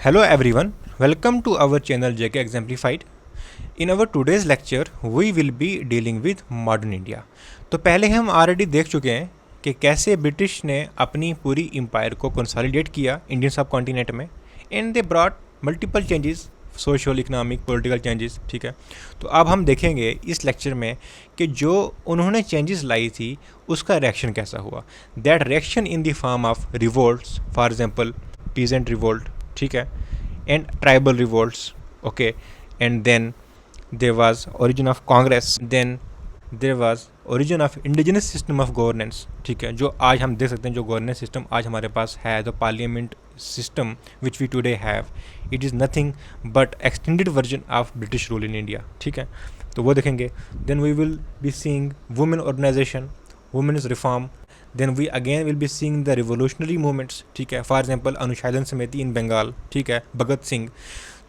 Hello everyone, welcome to our channel JK Exemplified. In our today's lecture, we will be dealing with modern India. तो पहले हम already देख चुके हैं कि कैसे ब्रिटिश ने अपनी पूरी एम्पायर को कंसोलिडेट किया इंडियन सब कॉन्टिनेंट में and they brought multiple changes, social economic political changes. ठीक है, तो अब हम देखेंगे इस लेक्चर में कि जो उन्होंने चेंजेस लाई थी उसका रिएक्शन कैसा हुआ. That reaction in the form of revolts, for example peasant revolt, ठीक है, and tribal revolts, okay, and then there was origin of Congress, then there was origin of indigenous system of governance. ठीक है, जो आज हम देख सकते हैं, जो गवर्नेंस सिस्टम आज हमारे पास है, the parliament system which we today have, it is nothing but extended version of British rule in India. ठीक है, तो वो देखेंगे. Then we will be seeing women organisation, women's reform. Then we again will be seeing the revolutionary movements. ठीक है, for example अनुशासन समिति इन बंगाल, ठीक है, भगत सिंह.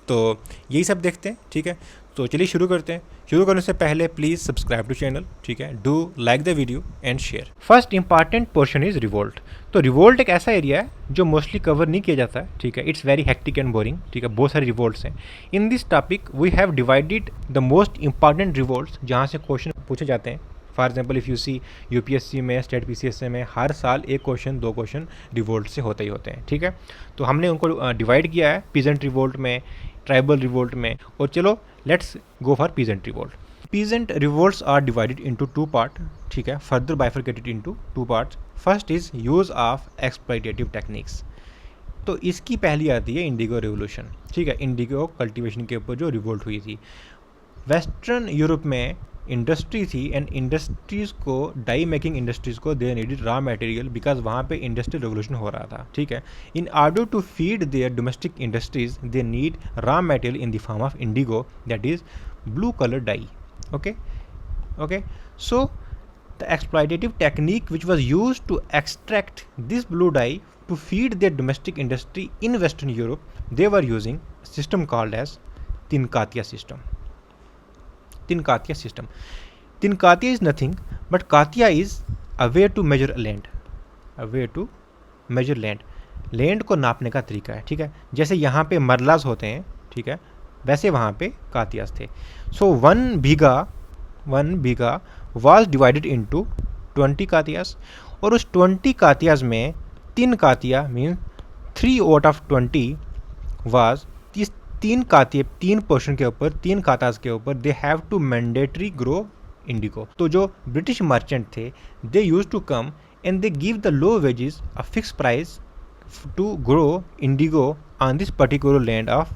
तो यही सब देखते हैं. ठीक है, तो चलिए शुरू करते हैं. शुरू करने से पहले प्लीज़ सब्सक्राइब टू चैनल. ठीक है, do like the video and share. First important portion is revolt. तो रिवोल्ट एक ऐसा एरिया है जो मोस्टली कवर नहीं किया जाता है. ठीक है, it's very hectic and boring. ठीक है, बहुत सारे रिवोल्ट्स हैं. In this topic we have divided the most important revolts जहाँ से क्वेश्चन पूछे जाते हैं. For example if you see UPSC में, स्टेट पीसीएससी में हर साल एक क्वेश्चन, दो क्वेश्चन रिवोल्ट से होते ही होते हैं. ठीक है, तो हमने उनको डिवाइड किया है पीजेंट रिवोल्ट में, ट्राइबल रिवोल्ट में. और चलो let's go for peasant revolt. Peasant revolts are divided into two part. ठीक है, further bifurcated into two parts. First is use of exploitative techniques. तो इसकी पहली आती है इंडिगो रेवोल्यूशन. ठीक है, इंडिगो कल्टीवेशन के ऊपर जो रिवोल्ट हुई थी. वेस्टर्न यूरोप में इंडस्ट्री थी एंड इंडस्ट्रीज़ को, डाई मेकिंग इंडस्ट्रीज़ को they needed raw material because वहाँ पे इंडस्ट्रियल रेवोल्यूशन हो रहा था. ठीक है, in order to feed their domestic industries they need raw material in the form of indigo, that is blue colour dye. Okay, so the exploitative technique which was used to extract this blue dye to feed their domestic industry in Western Europe, they were using a system called as Tinkatia system. Tinkatia is nothing but Katia is a way to measure land. Land को नापने का तरीका है. ठीक है, जैसे यहाँ पे मरलाज होते हैं, ठीक है, वैसे वहाँ पे कातियास थे. So one bigha was divided into 20 कातियास. और उस 20 कातियास में 3 कातिया मीन 3 आउट ऑफ 20 वाज, इस 3 पोर्शन के ऊपर, 3 कातास के ऊपर they have to mandatory grow indigo. तो जो ब्रिटिश मर्चेंट थे, they use to come and they give the low wages a fix price to grow indigo on this particular land of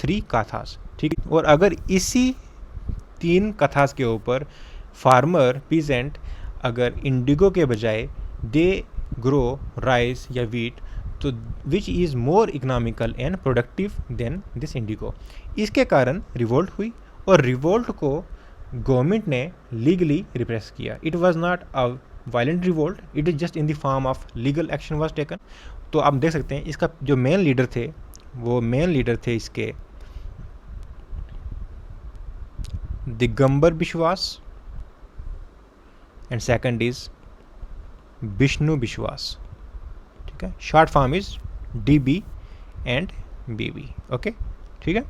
3 काथास. ठीक है, और अगर इसी 3 कथास के ऊपर फार्मर पीजेंट अगर इंडिगो के बजाय दे ग्रो राइस या वीट, तो which is more economical and productive than this indigo. इसके कारण रिवोल्ट हुई और रिवोल्ट को गवर्नमेंट ने लीगली रिप्रेस किया. It was not a violent revolt, it is just in the form of legal action was taken. तो आप देख सकते हैं इसका जो मेन लीडर थे, वो मेन लीडर थे इसके दिगंबर बिश्वास एंड सेकंड इज विष्णु बिश्वास. ठीक है, short form is DB and BB. Okay, ठीक है.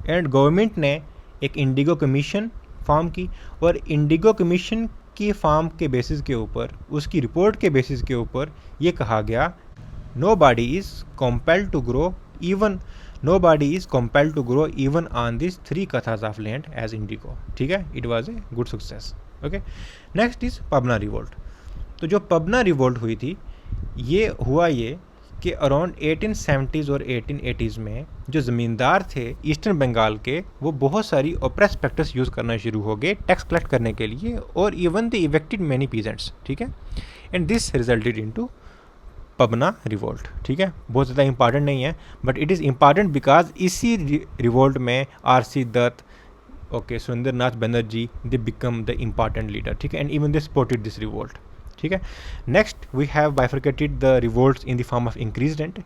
एंड गवर्नमेंट ने एक इंडिगो कमीशन फॉर्म की और इंडिगो कमीशन की फॉर्म के बेसिस के ऊपर, उसकी रिपोर्ट के बेसिस के ऊपर ये कहा गया, nobody is compelled to grow even on these 3 kathas of land as indigo. ठीक है, it was a good success. Okay, next is Pabna revolt. तो जो पबना रिवोल्ट हुई थी, ये हुआ ये कि अराउंड 1870s और 1880s में जो ज़मींदार थे ईस्टर्न बंगाल के, वो बहुत सारी ओप्रेस प्रैक्टिस यूज़ करना शुरू हो गए टैक्स कलेक्ट करने के लिए, और even they evicted many peasants. ठीक है, and this resulted into Pabna revolt. ठीक है, बहुत ज़्यादा इंपॉर्टेंट नहीं है but it is important because इसी रिवोल्ट में RC Dutt, okay, Surendra Nath Banerjee, they become the important leader. ठीक है, and even they supported this revolt. ठीक है, next we have bifurcated the revolts in the form of increase rent,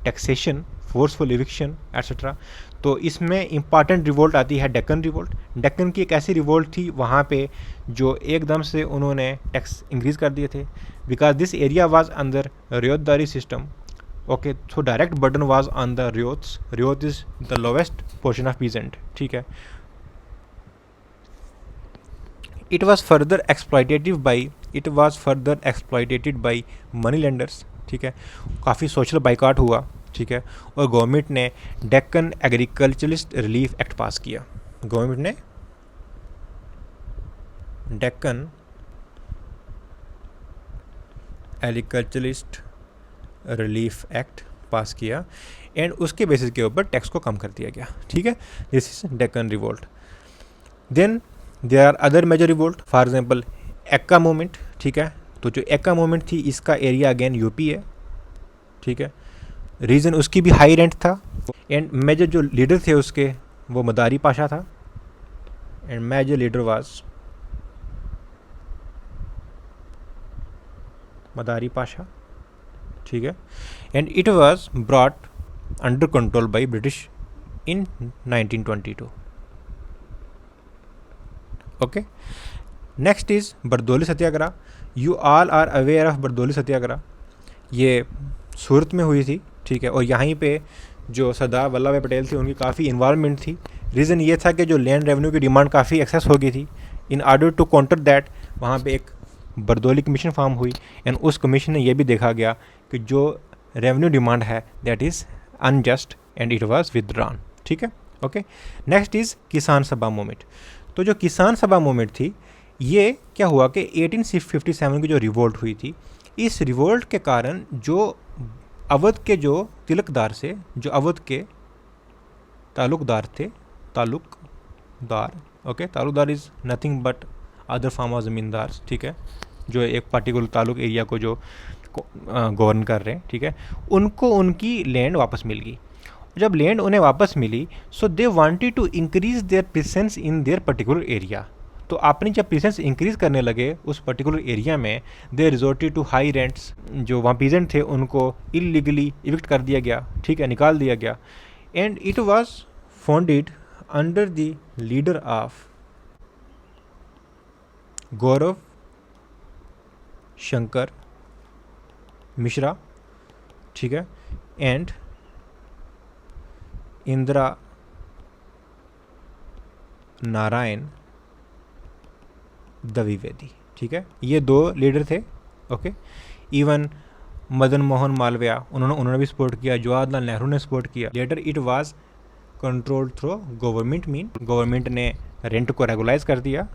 taxation, forceful eviction etcetera. तो इसमें important revolt आती है Deccan revolt. Deccan की एक ऐसी रिवोल्ट थी वहाँ पे जो एकदम से उन्होंने टैक्स इंक्रीज़ कर दिए थे because this area was under ryotwari system. Okay, so direct burden was on the ryots. Ryot is the lowest portion of peasant. ठीक है. It was further exploited by money lenders. ठीक है. काफ़ी सोशल बाइकआउट हुआ. ठीक है. और गवर्नमेंट ने डेक्कन एग्रीकल्चरलिस्ट रिलीफ एक्ट पास किया. गवर्नमेंट ने डेक्कन एग्रीकल्चरलिस्ट रिलीफ एक्ट पास किया एंड उसके बेसिस के ऊपर टैक्स को कम कर दिया गया. ठीक है. This is Deccan revolt. Then there are other major revolt, for example Eka movement. ठीक है. तो जो एक्का मूवमेंट थी इसका एरिया अगेन यूपी है. ठीक है. रीज़न उसकी भी हाई रेंट था एंड मेजर जो लीडर थे उसके वो मदारी पाशा था एंड मेजर लीडर वाज मदारी पाशा. ठीक है. And it was brought under control by British in 1922. Okay. Next is Bardoli Satyagraha. You all are aware of Bardoli Satyagraha. ये सूरत में हुई थी. ठीक है. और यहीं पे जो सरदार वल्लभ भाई पटेल थे उनकी काफ़ी इन्वॉल्वमेंट थी. रीज़न ये था कि जो लैंड रेवेन्यू की डिमांड काफ़ी एक्सेस हो गई थी. In order to counter that वहाँ पे एक बरदौली कमीशन फॉर्म हुई एंड उस कमीशन ने यह भी देखा गया कि जो रेवेन्यू डिमांड है that is unjust and it was withdrawn. ठीक है. ओके. नेक्स्ट इज़ किसान सभा मूवमेंट. तो जो किसान सभा मूवमेंट थी ये क्या हुआ कि 1857 की जो रिवोल्ट हुई थी, इस रिवोल्ट के कारण जो अवध के जो तिलकदार से, जो अवध के ताल्लुकदार थे, taluqdar is nothing but other form of zamindar. ठीक है. जो एक पार्टिकुलर ताल्लुक एरिया को जो गवर्न कर रहे हैं. ठीक है. उनको उनकी लैंड वापस मिल गई. जब लैंड उन्हें वापस मिली so they wanted to increase their presence in their particular area. तो आपने जब प्रेजेंस इंक्रीज करने लगे उस पर्टिकुलर एरिया में, दे रिजोर्टेड टू हाई रेंट्स. जो वहाँ पीजेंट थे उनको इलीगली इविक्ट कर दिया गया. ठीक है. निकाल दिया गया. And it was founded under the leader of Gaurav Shankar Mishra. ठीक है. एंड इंदिरा नारायण द्विवेदी. ठीक है. ये दो लीडर थे. ओके. इवन मदन मोहन मालवीय उन्होंने भी सपोर्ट किया. जवाहरलाल नेहरू ने सपोर्ट किया. Later it was controlled through government. Government ने रेंट को रेगुलाइज कर दिया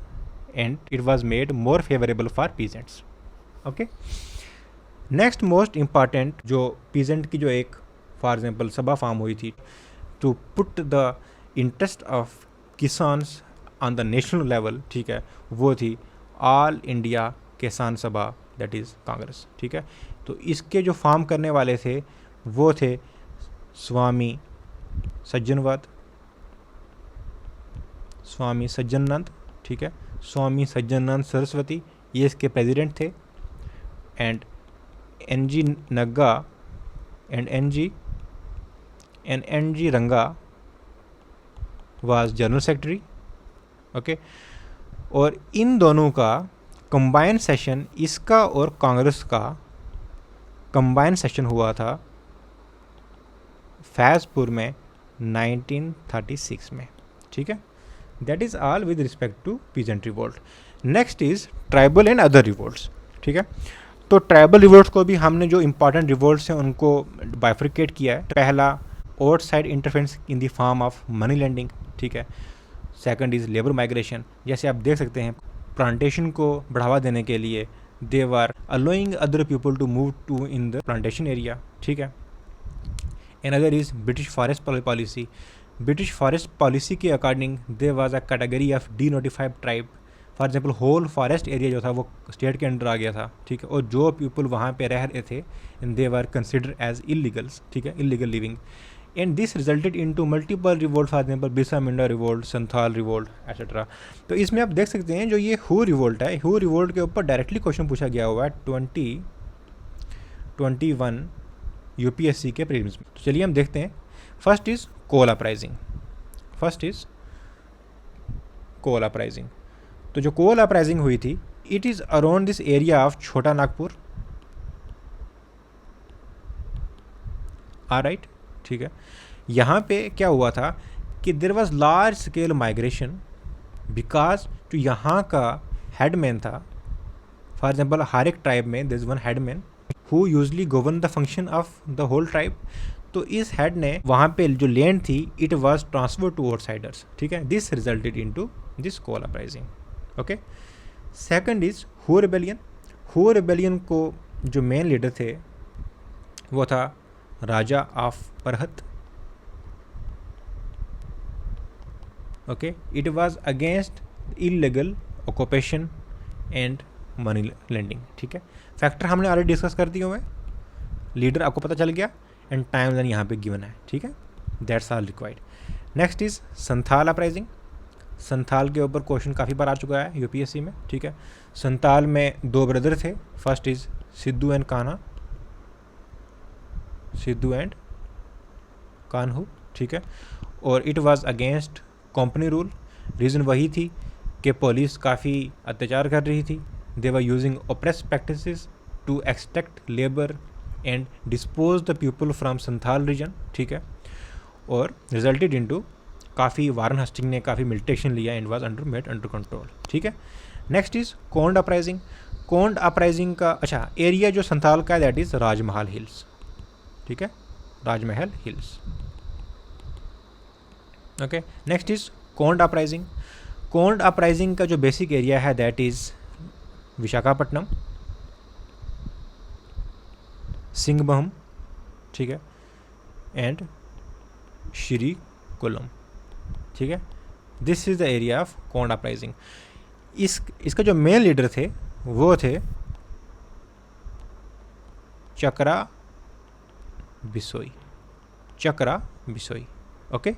and it was made more favourable for peasants. Okay. Next most important जो पीजेंट की जो एक फॉर एग्जांपल सभा फॉर्म हुई थी to put the interest of kisans on the national level. ठीक है. वो थी ऑल इंडिया किसान सभा, दैट इज़ कांग्रेस. ठीक है. तो इसके जो फॉर्म करने वाले थे वो थे स्वामी सज्जनानंद. ठीक है. स्वामी सज्जनानंद सरस्वती ये इसके प्रेसिडेंट थे एंड एन.जी. नग्गा एंड एन.जी. रंगा वाज जनरल सेक्रेटरी. ओके. और इन दोनों का कंबाइन सेशन, इसका और कांग्रेस का कंबाइन सेशन हुआ था फैज़पुर में 1936 में. ठीक है. That is all with respect to peasant revolt. Next is tribal and other revolts. ठीक है. तो ट्राइबल रिवोल्ट्स को भी हमने जो इंपॉर्टेंट रिवोल्ट्स हैं उनको बाइफरिकेट किया है. पहला out side interference in the form of money lending. ठीक है. Second is labour migration. जैसे आप देख सकते हैं प्लांटेशन को बढ़ावा देने के लिए they were allowing other people to move to in the plantation area. ठीक है. And other is British forest policy. British forest policy के according there was a category of denotified tribe. For example whole forest area जो था वो state के under आ गया था. ठीक है. और जो पीपल वहाँ पे रह रहे थे and they were consider as illegals. ठीक है. Illegal living. And this resulted into multiple revolt. For example Birsa Munda revolt, Santhal revolt etcetera. तो इसमें आप देख सकते हैं जो ये हू रिवोल्ट है, हू रिवोल्ट के ऊपर डायरेक्टली क्वेश्चन पूछा गया हुआ है 2021 यूपीएससी के प्रीलिम्स में. तो चलिए हम देखते हैं. First is Kol uprising. तो जो कोल अपराइजिंग हुई थी it is around this area of Chota Nagpur right, ठीक है। यहाँ पे क्या हुआ था कि there was large scale migration because जो यहाँ का हेडमैन था, फॉर एग्जाम्पल हर एक ट्राइब में there is one headman who usually govern the function of the whole tribe. तो इस हेड ने वहाँ पे जो लैंड थी it was transfer to outsiders, ठीक है। This resulted into this Kol uprising, okay. Second is Ho rebellion. Ho rebellion को जो मेन लीडर थे वो था Raja of Parhat, okay. It was against illegal occupation and money lending, ठीक है। फैक्टर हमने ऑलरेडी डिस्कस कर दिए हुए, लीडर आपको पता चल गया एंड टाइम लाइन यहाँ पे गिवन है, ठीक है। That's all required. Next is Santhal uprising. Santhal के ऊपर क्वेश्चन काफ़ी बार आ चुका है यूपीएससी में, ठीक है। संथाल में दो ब्रदर थे, first is Sidhu and Kanha, Sidhu and Kanhu, ठीक है। और it was against company rule. Reason वही थी कि पुलिस काफ़ी अत्याचार कर रही थी। They were using oppress practices to extract labour and dispose the people from Santhal region, ठीक है। और रिजल्टेड इनटू काफ़ी वारन हस्टिंग ने काफ़ी मिलिटेशन लिया and was made under control, ठीक है। Next is Kond uprising. Kond uprising का अच्छा एरिया जो संथाल का है दैट इज राजमहल हिल्स, ठीक है, Rajmahal hills, okay. Next is Kond uprising. Kond uprising का जो बेसिक एरिया है दैट इज विशाखापट्टनम, सिंघभूम, ठीक है, एंड श्रीकुलम, ठीक है। This is the area of Kond uprising. इसका जो मेन लीडर थे वो थे Chakra Bisoi, Chakra Bisoi, okay.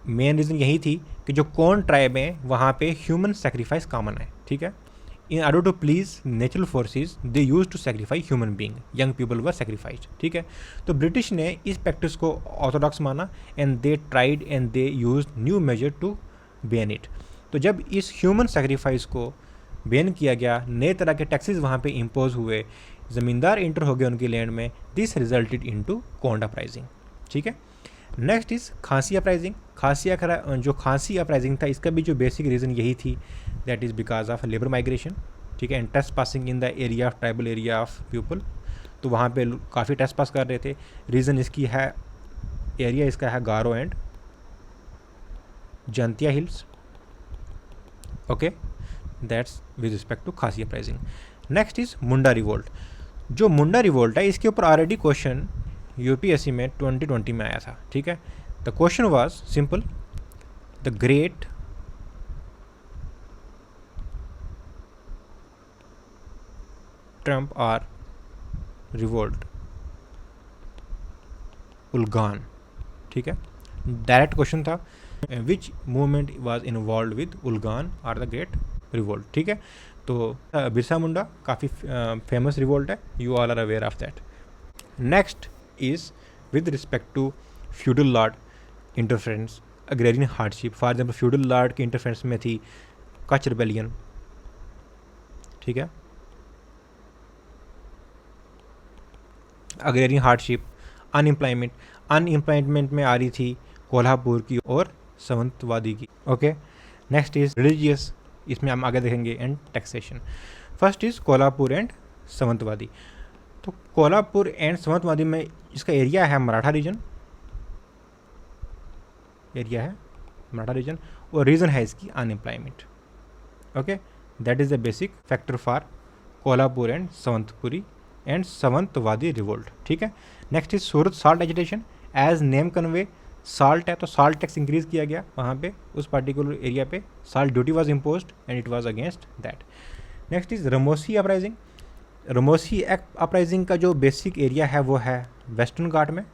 Main reason यही थी कि जो कोंड ट्राइब है वहाँ पे ह्यूमन सेक्रीफाइस कॉमन है, ठीक है। In order to please natural forces they use to sacrifice human being, young people were sacrificed, ठीक है। तो ब्रिटिश ने इस प्रैक्टिस को ऑर्थोडॉक्स माना and they tried and they use new measure to ban it. तो जब इस ह्यूमन सेक्रीफाइस को बैन किया गया, नए तरह के टैक्सेस वहाँ पे इम्पोज हुए, ज़मींदार इंटर हो गए उनकी लैंड में, this resulted into Kond uprising, ठीक है। नेक्स्ट इज खांसी अपराइजिंग। जो खांसी अपराइजिंग था इसका भी जो बेसिक रीज़न यही थी that is because of labour migration, ठीक है, and test passing in the area of tribal area of people. तो वहाँ पे काफ़ी टेस्ट पास कर रहे थे। रीज़न इसकी है, एरिया इसका है Garo and Jaintia hills, okay. That's with respect to Khasi uprising. Next is Munda revolt. जो मुंडा रिवोल्ट है इसके ऊपर ऑलरेडी क्वेश्चन यूपीएससी में 2020 में आया था, ठीक है। The question was simple, the great trump or revolt Ulgulan, ठीक है। डायरेक्ट क्वेश्चन था, which movement was involve with Ulgulan or the great revolt, ठीक है। तो बिरसा मुंडा काफ़ी फेमस रिवोल्ट है, you all are aware of that. Next is with respect to feudal lord interference, agrarian hardship. For example feudal lord की interference में थी कच rebellion, ठीक है, अग्रेरियन हार्डशिप, अनएम्प्लॉयमेंट में आ रही थी कोल्हापुर की और सावंतवादी की, ओके। नेक्स्ट इज रिलीजियस, इसमें हम आगे देखेंगे, and taxation. First is Kolhapur and Sawantwadi. तो कोल्हापुर एंड सावंतवादी में इसका एरिया है मराठा रीजन, और रीज़न है इसकी unemployment, okay. That is the basic factor for Kolhapur and Sawantpuri and Sawantwadi revolt, ठीक है। Next is Surat salt agitation. As name convey salt है तो साल्ट टैक्स इंक्रीज किया गया वहाँ पे, उस पर्टिकुलर एरिया पे salt duty was imposed and it was against that. Next is Ramosi uprising. Ramosi uprising का जो बेसिक एरिया है वो है वेस्टर्न घाट में,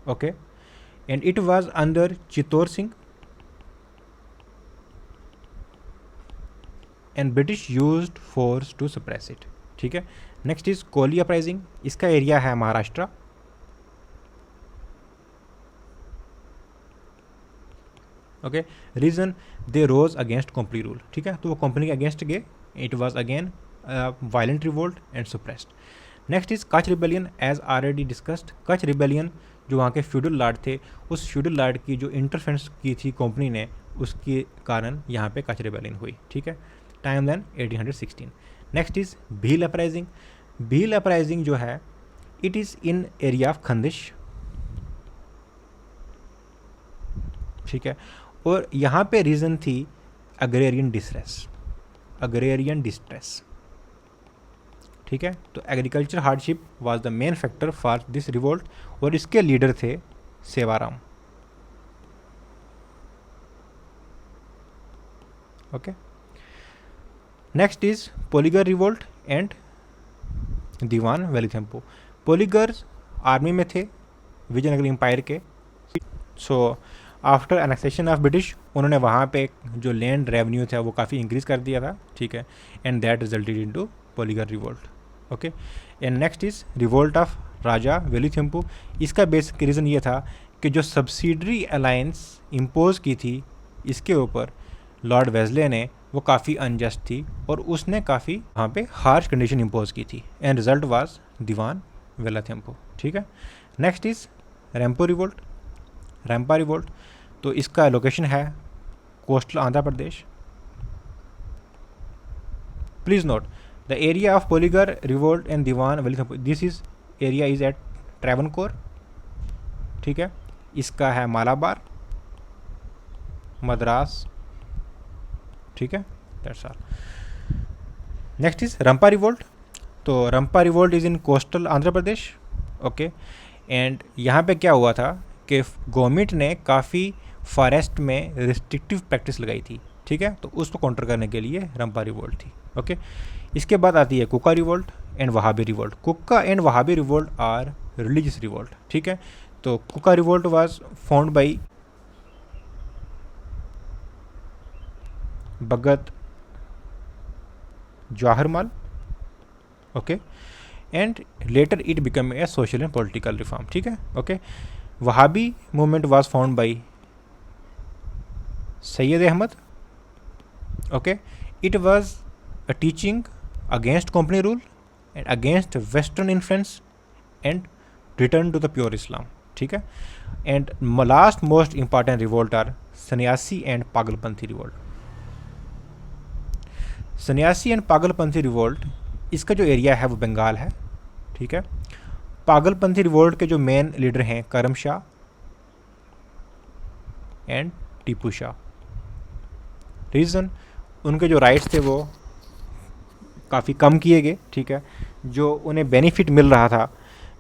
okay, and it was under Chittaur Singh and British used force to suppress it, ठीक है। Next is Koli uprising. इसका एरिया है Maharashtra, okay. Region they rose against company rule, ठीक है, तो वो कंपनी के अगेंस्ट गए, it was again violent revolt and suppressed. Next is Kutch rebellion, as already discussed. Kutch rebellion जो वहाँ के फ्यूडल लॉर्ड थे, उस फ्यूडल लॉर्ड की जो इंटरफेरेंस की थी कंपनी ने, उसके कारण यहाँ पे कच रिबेलियन हुई, ठीक है। Time then 1816। Next is Bhil uprising. Bhil uprising जो है, it is in area of Khandesh, ठीक है। और यहाँ पे रीज़न थी अग्रेरियन डिस्ट्रेस, अग्रेरियन डिस्ट्रेस, ठीक है। तो agriculture hardship was the main factor for this revolt, और इसके लीडर थे Sevaram, okay. Next is Poligar revolt and Diwan Velu Thampi. Poligars army में थे विजयनगर एम्पायर के। So after annexation of British, उन्होंने वहाँ पे जो लैंड रेवेन्यू था वो काफ़ी इंक्रीज़ कर दिया था, ठीक है। And that resulted into Poligar revolt, okay. And next is revolt of Raja Velu Thampi. इसका बेसिक रीज़न ये था कि जो सब्सिडरी अलायंस इम्पोज की थी इसके ऊपर लॉर्ड वेज़ले ने, वो काफ़ी अनजस्ट थी और उसने काफ़ी वहाँ पे हार्श कंडीशन इम्पोज की थी, and result was Diwan Velu Thampi, ठीक है। Next is Rampa revolt, Rampa revolt. तो इसका लोकेशन है coastal Andhra Pradesh. Please note the area of Poligar revolt and Diwan Velu Thampi, this is area is at Travancore, ठीक है। इसका है मालाबार, मद्रास, ठीक है। That's all. Next is Rampa revolt. तो Rampa revolt is in coastal Andhra Pradesh, okay. And यहाँ पे क्या हुआ था कि गवर्नमेंट ने काफ़ी फॉरेस्ट में रिस्ट्रिक्टिव प्रैक्टिस लगाई थी, ठीक है। तो उसको काउंटर करने के लिए रंपा रिवोल्ट थी, ओके। इसके बाद आती है Kuka revolt and Wahabi revolt. Kuka and Wahabi revolt are religious revolt, ठीक है। तो Kuka revolt was found by Bhagat Jawaharlal, okay. And later it become a social and political reform, ठीक है, okay. Wahabi movement was found by Syed Ahmad, okay. It was a teaching against company rule and against western influence and return to the pure Islam, ठीक है। and last most important revolt are सन्यासी and Pagalpanthi revolt. सन्यासी and Pagalpanthi revolt, इसका जो area है वो बंगाल है, ठीक है। पागलपंथी रिवोल्ट के जो मेन लीडर हैं करम शाह एंड टीपू शाह। रीज़न, उनके जो राइट्स थे वो काफ़ी कम किए गए, ठीक है। जो उन्हें बेनिफिट मिल रहा था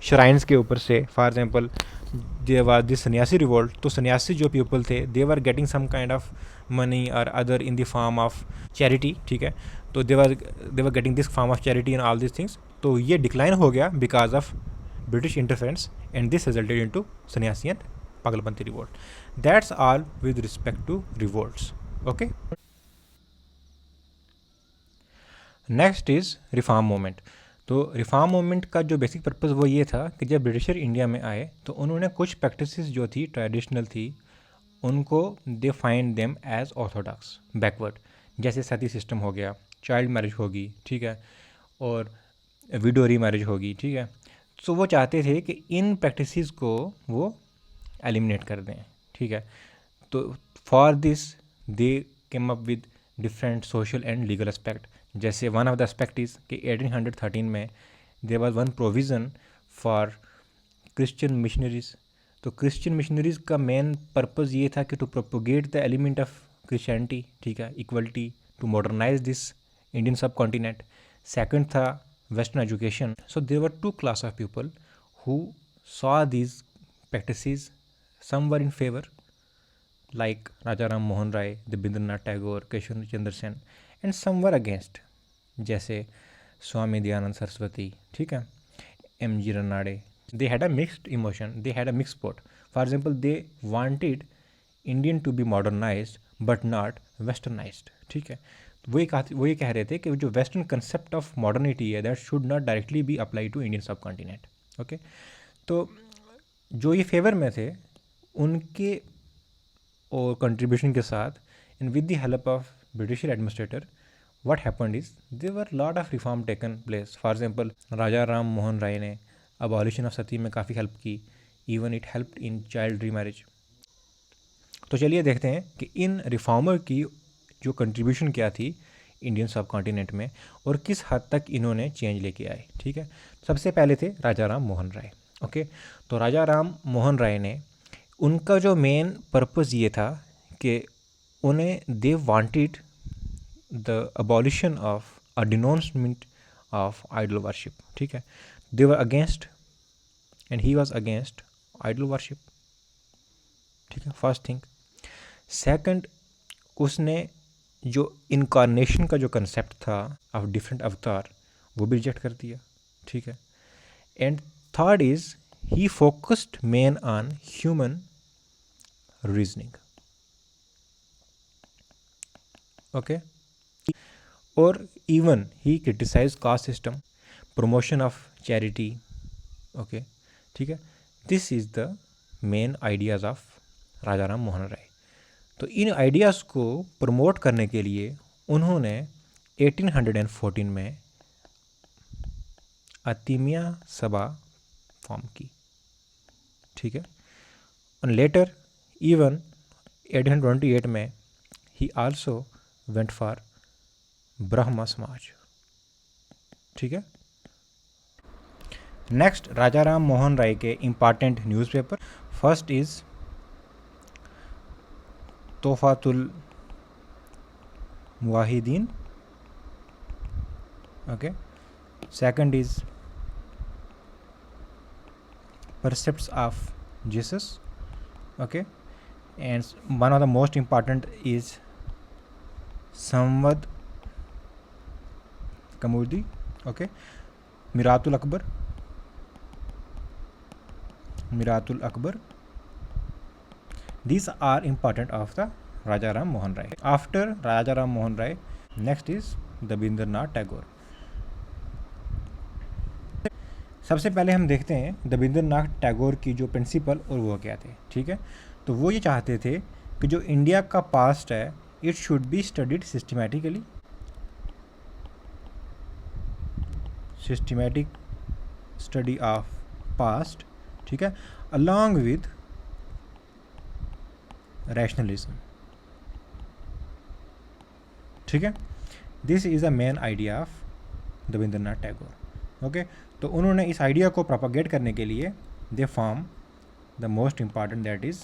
श्राइन्स के ऊपर से, for example they was this Sanyasi revolt, तो सन्यासी जो पीपल थे they were getting some kind of money और other in the form of charity, ठीक है। तो they were getting this form of charity and all this things. तो ये decline हो गया because of British interference and this resulted into Sanyasi and Pagalpanthi revolt. That's all with respect to revolts, okay. Next is reform movement. तो reform movement का जो basic purpose वो ये था कि जब ब्रिटिशर इंडिया में आए तो उन्होंने कुछ प्रैक्टिसेस जो थी ट्रेडिशनल थी उनको they find them as orthodox backward, जैसे सती सिस्टम हो गया, चाइल्ड मैरिज होगी, ठीक है, और विडो री मैरिज होगी, ठीक है। तो वो चाहते थे कि इन प्रैक्टिसेस को वो एलिमिनेट कर दें, ठीक है। तो for this they came up with different social and legal aspect. जैसे one of the aspect is कि 1813 में there was one provision for Christian missionaries. तो क्रिश्चियन मिशनरीज का मेन पर्पज़ ये था कि to propagate the element of Christianity, ठीक है, equality, to modernise this Indian subcontinent. Second था western education. So there were two class of people who saw these practices, some were in favour like Raja Ram Mohan Rai, Rabindranath Tagore, Keshwar Chandra Sen, and some were against, जैसे स्वामी दयानंद सरस्वती, ठीक है, M.G. Ranade. They had a mixed emotion, they had a mix spot. For example they wanted Indian to be modernised but not westernised, ठीक है। वो ये कह रहे थे कि जो वेस्टर्न कंसेप्ट ऑफ मॉडर्निटी है that should not directly be apply to Indian subcontinent, okay. तो जो ये फेवर में थे उनके और कंट्रीब्यूशन के साथ and with the help of British administrator what happened is there were lot of reform taken place. For example, Raja Ram Mohan Rai ने abolition of सती में काफ़ी हेल्प की, even it helped in child remarriage. तो चलिए देखते हैं कि इन reformer की जो कंट्रीब्यूशन क्या थी इंडियन सब कॉन्टिनेंट में और किस हद तक इन्होंने चेंज लेके आए। ठीक है, सबसे पहले थे राजा राम मोहन राय। ओके, तो राजा राम मोहन राय ने, उनका जो मेन पर्पस ये था कि उन्हें they wanted the abolition of a denouncement of idol worship. ठीक है, they were against and he was against idol worship. ठीक है, फर्स्ट थिंग। सेकंड, उसने जो इनकारनेशन का जो कंसेप्ट था ऑफ डिफरेंट अवतार वो भी रिजेक्ट कर दिया। ठीक है, and third is he focused main on human reasoning. Okay, और even he criticise caste system, promotion of charity. Okay, ठीक है, this is the main ideas of Raja Ram Mohan Roy. तो इन आइडियाज़ को प्रमोट करने के लिए उन्होंने 1814 में अतिमिया सभा फॉर्म की। ठीक है, और लेटर इवन 1828 में ही आल्सो वेंट फॉर ब्रह्म समाज। ठीक है, नेक्स्ट राजा राम मोहन राय के important newspaper, first is Tuhfatul Muwahhidin. Okay, second is precepts of Jesus. Okay, and one of the most important is Sambad Kaumudi. Okay, Miratul Akbar, Miratul Akbar. These are important of the Raja Ram Mohan Rai. After Raja Ram Mohan Rai, next is Rabindranath Tagore. सबसे पहले हम देखते हैं रविंद्रनाथ टैगोर की जो principal और वो क्या थे। ठीक है, तो वो ये चाहते थे कि जो इंडिया का पास्ट है it should be studied systematically, systematic study of past. ठीक है, अलॉन्ग विद रैशनलिज्म। ठीक है, this is the main idea of Rabindranath Tagore. Okay, तो उन्होंने इस आइडिया को प्रोपागेट करने के लिए they form the most important that is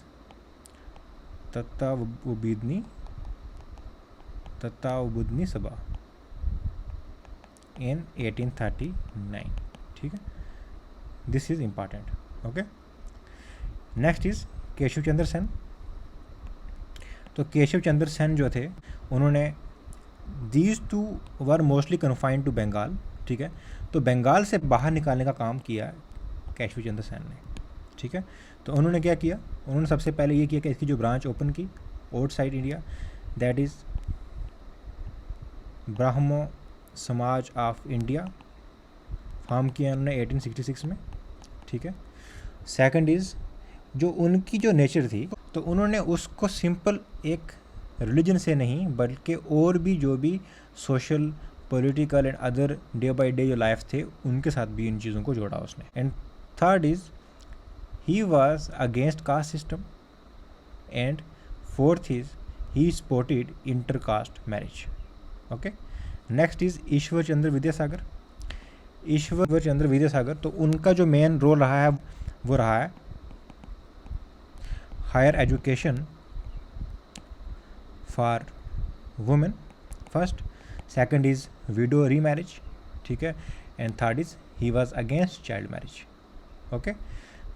Tattvabodhini Sabha in 1839। ठीक है, this is important. Okay, next is Keshav Chandra Sen. तो केशव चंद्र सेन जो थे उन्होंने these two were mostly confined to Bengal. ठीक है, तो बंगाल से बाहर निकालने का काम किया केशव चंद्र सेन ने। ठीक है, तो उन्होंने क्या किया, उन्होंने सबसे पहले ये किया कि इसकी जो ब्रांच ओपन की outside India, that is Brahmo समाज ऑफ इंडिया, फॉर्म किया उन्होंने 1866 में। ठीक है, सेकंड इज़ जो उनकी जो नेचर थी तो उन्होंने उसको सिंपल एक रिलीजन से नहीं बल्कि और भी जो भी social, political and other day by day जो लाइफ थे उनके साथ भी इन चीज़ों को जोड़ा उसने। And third is he was against caste system. And fourth is he supported intercaste marriage. Okay, next is Ishwar Chandra Vidyasagar. Ishwar Chandra Vidyasagar, तो उनका जो मेन रोल रहा है वो रहा है higher education for women first, second is widow remarriage. ठीक है, and third is he was against child marriage. Okay,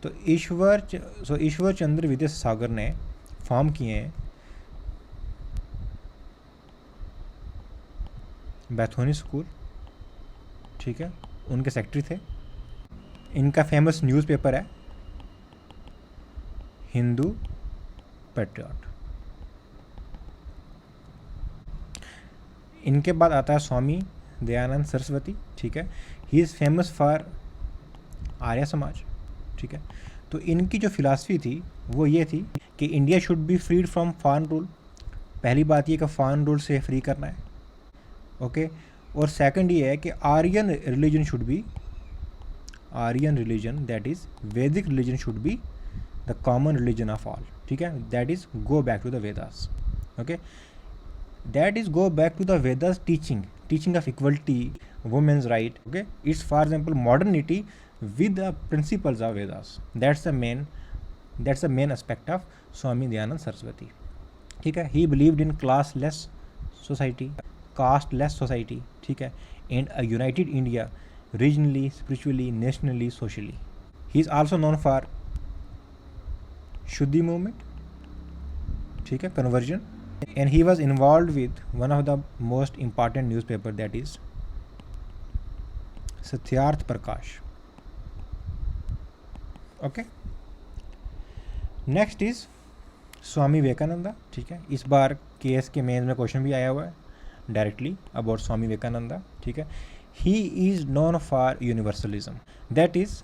तो ईश्वर चंद्र विद्यासागर ने फॉर्म किए हैं बैथोनी स्कूल। ठीक है, उनके सेक्रेटरी थे। इनका फेमस न्यूज़पेपर है हिंदू पैट्रियट। इनके बाद आता है स्वामी दयानंद सरस्वती। ठीक है, he is famous for Arya Samaj. ठीक है, तो इनकी जो फिलॉसफी थी वो ये थी कि India should be freed from foreign rule. पहली बात ये कि फॉरेन रूल से फ्री करना है। ओके। और सेकंड ये है कि Aryan religion should be, Aryan religion that is Vedic religion should be the common religion of all, ठीक है, that is go back to the Vedas, okay, that is go back to the Vedas teaching of equality, women's right, okay, it's for example modernity with the principles of Vedas. That's the main aspect of Swami Dayanand Saraswati, ठीक है। he believed in classless society, casteless society, ठीक है, and a united India regionally, spiritually, nationally, socially. he is also known for Shuddhi movement, ठीक है, conversion, and he was involved with one of the most important newspaper, that is Satyarth Prakash, okay. next is स्वामी विवेकानंदा, ठीक है। इस बार KS के mains में question भी आया हुआ है डायरेक्टली अबाउट स्वामी विवेकानंदा, ठीक है। He is known for universalism, that is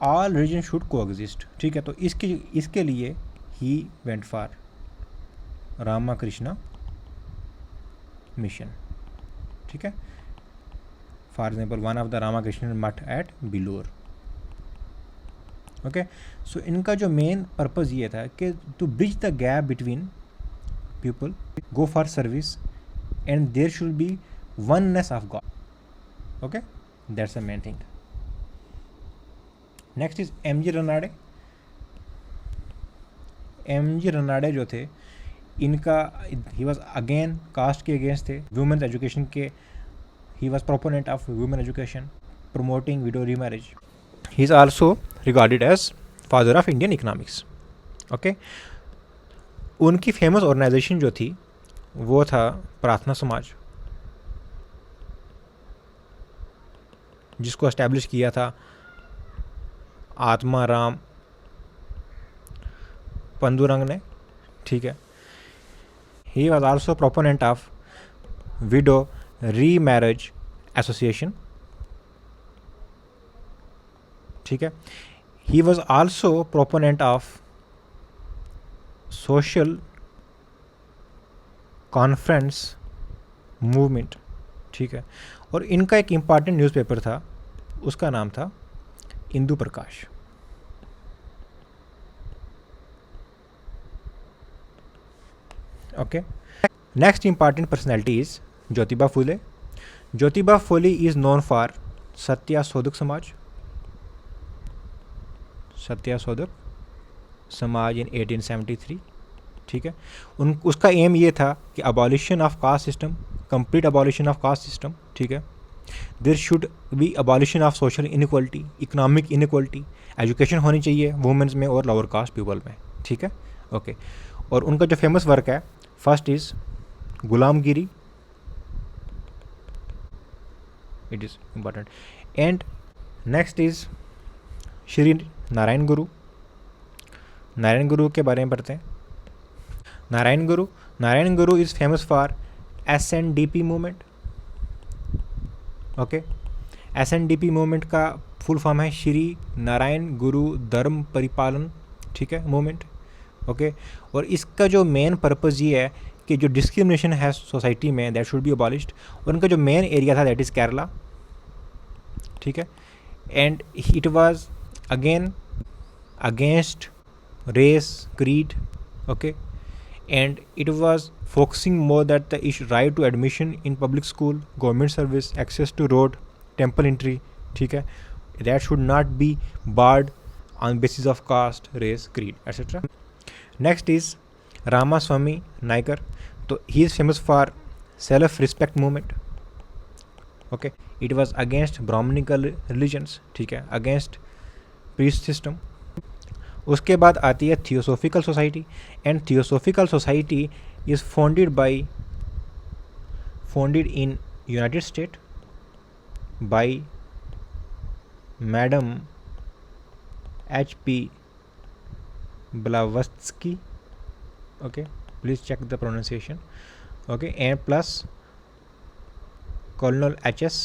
all religion should coexist, ठीक है। तो इसके लिए he went for Ramakrishna mission, ठीक है। For example one of the Ramakrishna मठ एट बिलोर, ओके। सो इनका जो मेन पर्पज़ ये था कि to bridge the gap between people, go for service, and there should be oneness of God, okay, that's the main thing. Next is M G Ranade. M G Ranade जो थे, इनका ही was again caste के against थे, women's education के, he was proponent of women education, promoting widow remarriage. He is also regarded as father of Indian economics, okay. उनकी famous organisation जो थी वो था प्रार्थना समाज, जिसको एस्टैब्लिश किया था आत्मा राम पंदुरंग ने, ठीक है। He was also proponent of widow remarriage association, ठीक है। He was also proponent of social conference movement, ठीक है। और इनका एक इम्पॉर्टेंट न्यूज़पेपर था, उसका नाम था Indu Prakash, okay. Next important personality is Jyotiba Phule. Jyotiba Phule is known for Satya Sodak Samaj, Satya सोदक समाज इन 1873, ठीक है। उसका एम ये था कि abolition of caste system, complete abolition of caste system, ठीक है। There should be abolition of social inequality, economic inequality, education होनी चाहिए वुमेंस में और लोअर कास्ट पीपल में, ठीक है, ओके। और उनका जो फेमस वर्क है, first is Gulamgiri, it is important, and next is Shri Narayan गुरु। नारायण गुरु के बारे में पढ़ते हैं। नारायण गुरु is famous for SNDP movement, okay. SNDP movement का फुल फॉर्म है श्री नारायण गुरु धर्म परिपालन, ठीक है, मूवमेंट, ओके। और इसका जो मेन पर्पज़ ये है कि जो डिस्क्रिमिनेशन है सोसाइटी में दैट शुड बी अबॉलिश्ड। और उनका जो मेन एरिया था दैट इज़ केरला, ठीक है। And it was again against race, creed, okay, and it was focusing more that the issue right to admission in public school, government service, access to road, temple entry, ठीक है, that should not be barred on basis of caste, race, creed, etc. Next is Ramaswamy Naikar. तो he is famous for self-respect movement, okay. It was against Brahminical religions, ठीक है, against priest system. उसके बाद आती है theosophical society, and theosophical society is founded in United State by madam HP Blavatsky, okay, please check the pronunciation, okay, and plus colonel HS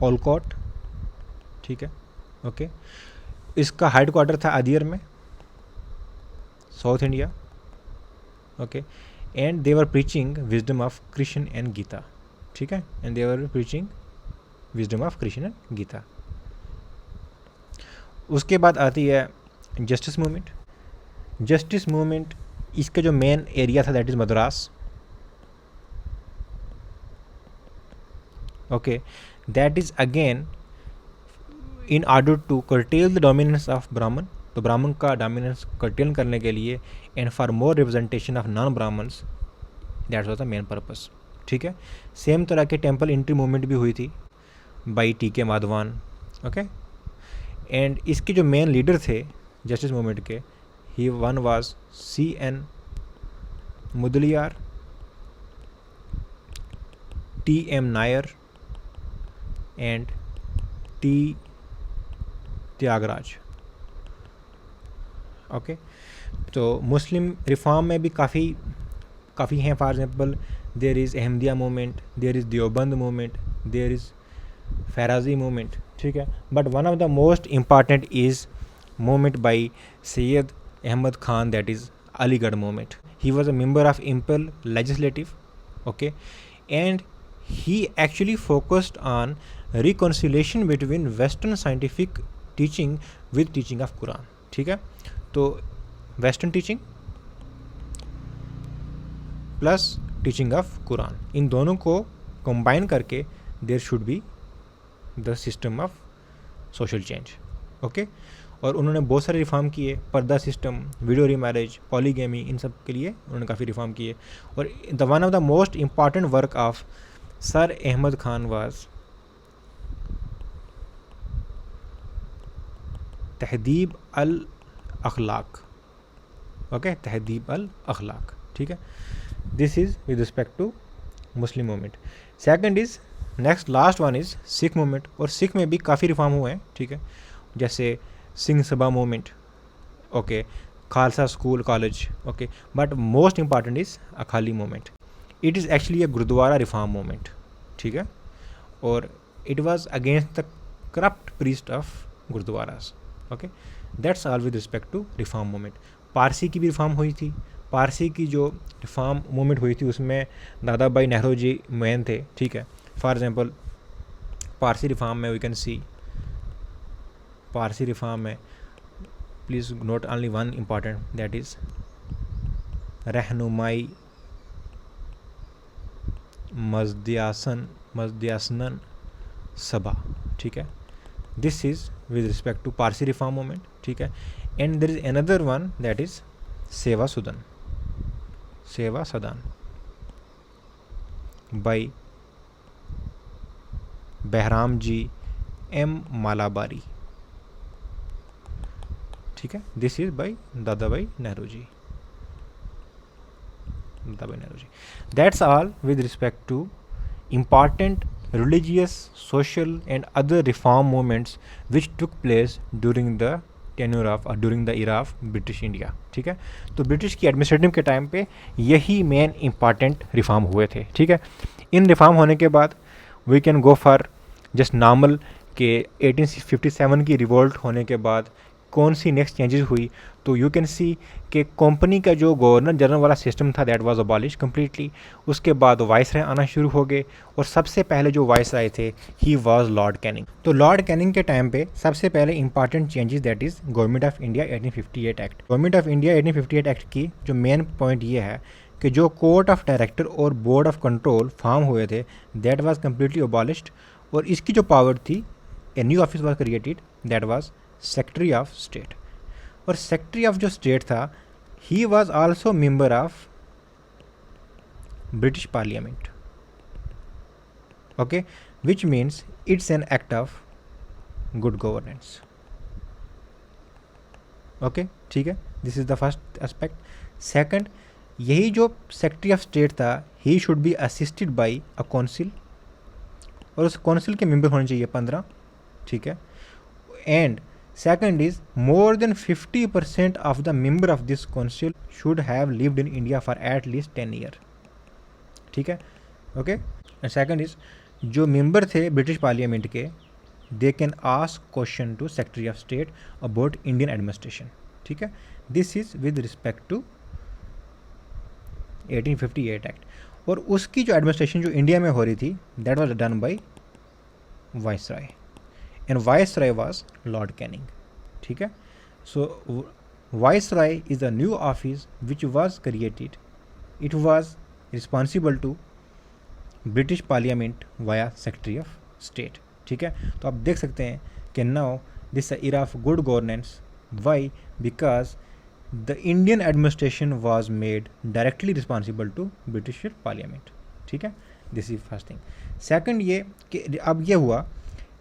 Olcott, ठीक है, okay. इसका head quarter था अदियर में, south India, okay. And they were preaching wisdom of Krishna and Gita, ठीक है, and they were preaching wisdom of Krishna and Gita. उसके बाद आती है जस्टिस मूवमेंट। जस्टिस मूवमेंट इसका जो मेन एरिया था that is Madras, okay, that is again in order to curtail the dominance of Brahmin, तो ब्राह्मण का डोमिनेंस कर्टेल करने के लिए and for more representation of non Brahmins, that was the main purpose, ठीक है। सेम तरह के टेम्पल एंट्री मूवमेंट भी हुई थी by T K. Madhavan, okay, and इसके जो मेन लीडर थे जस्टिस मूवमेंट के, he one was C.N. Mudaliar, T.M. Nair and T. Tyagaraja, okay. तो मुस्लिम रिफॉर्म में भी काफ़ी हैं, for example there is Ahmadiya movement, there is Deoband movement, there is Faraizi movement, ठीक है। But one of the most important is movement by Syed Ahmad Khan, that is Aligarh movement. He was a member of Imphal legislative, okay, and he actually focused on reconciliation between western scientific teaching with teaching of Quran, ठीक है। तो western teaching plus teaching of Quran, इन दोनों को combine करके there should be the system of social change, okay. और उन्होंने बहुत सारे रिफॉर्म किए, purdah system, widow remarriage, polygamy, इन सब के लिए उन्होंने काफ़ी रिफॉर्म किए। और the one of the most important work of Sir Ahmad Khan was Tahdhib al Akhlaq, okay, Tahdhib al Akhlaq, ठीक है। This is with respect to Muslim movement. Second is next last one is Sikh movement, और सिख में भी काफ़ी रिफॉर्म हुए हैं, ठीक है, जैसे Singh Sabha movement, okay, Khalsa school college, okay. But most important is Akali movement. It is actually a gurdwara reform movement, ठीक है, और it was against the corrupt priest of gurdwaras, okay. That's all with respect to reform movement. Parsi की भी reform हुई थी। पारसी की जो reform movement हुई थी उसमें दादा भाई नेहरू जी मेन थे, ठीक है। फॉर एग्जांपल पारसी रिफॉर्म में we can see, Parsi reform में please note only one important, that is Rahnumai Mazdayasnan Sabha, ठीक है। This is with respect to Parsi reform movement, ठीक है। And there is another one that is Seva Sadan by Behram ji M Malabari, ठीक है। दिस इज बाई दादा भाई Nehru ji. That's all with respect to important religious, social and other reform movements which took place during the tenure of during the era of British India, ठीक है। तो British की administrative के time पे यही main important reform हुए थे, ठीक है। इन रिफॉर्म होने के बाद we can go for just normal के 1857 की रिवोल्ट होने के बाद कौन सी नेक्स्ट चेंजेस हुई, तो यू कैन सी कि कंपनी का जो गवर्नर जनरल वाला सिस्टम था दैट वाज अबॉलिश कम्प्लीटली। उसके बाद वाइसराय आना शुरू हो गए, और सबसे पहले जो वाइसराय थे ही वाज लॉर्ड कैनिंग। तो लॉर्ड कैनिंग के टाइम पे सबसे पहले important changes that is government of India 1858 act. Government of India 1858 act की जो मेन पॉइंट ये है कि जो कोर्ट ऑफ डायरेक्टर और बोर्ड ऑफ कंट्रोल फॉर्म हुए थे दैट वाज कम्प्लीटली अबॉलिश्ड, और इसकी जो पावर थी a new office was created that was secretary of state. और सेक्रेटरी ऑफ जो स्टेट था he was also member of British parliament, okay, which means it's an act of good governance, okay, ठीक है। This is the first aspect. Second, यही जो secretary of state था he should be assisted by a council, और उस council के member होने चाहिए 15, ठीक है। And second is more than 50% of the member of this council should have lived in India for at least 10 year, ठीक है, ओके। एंड सेकंड इज जो मेंबर थे ब्रिटिश पार्लियामेंट के they can ask question to secretary of state about Indian administration, ठीक है। This is with respect to 1858 act, और उसकी जो एडमिनिस्ट्रेशन जो इंडिया में हो रही थी that was done by viceroy, and viceroy was Lord Canning, ठीक है। So viceroy is a new office which was created, it was responsible to British parliament via secretary of state, ठीक है। तो आप देख सकते हैं कि now this era of good governance, why, because the Indian administration was made directly responsible to British parliament, ठीक है। This is first thing. Second ये कि अब ये हुआ,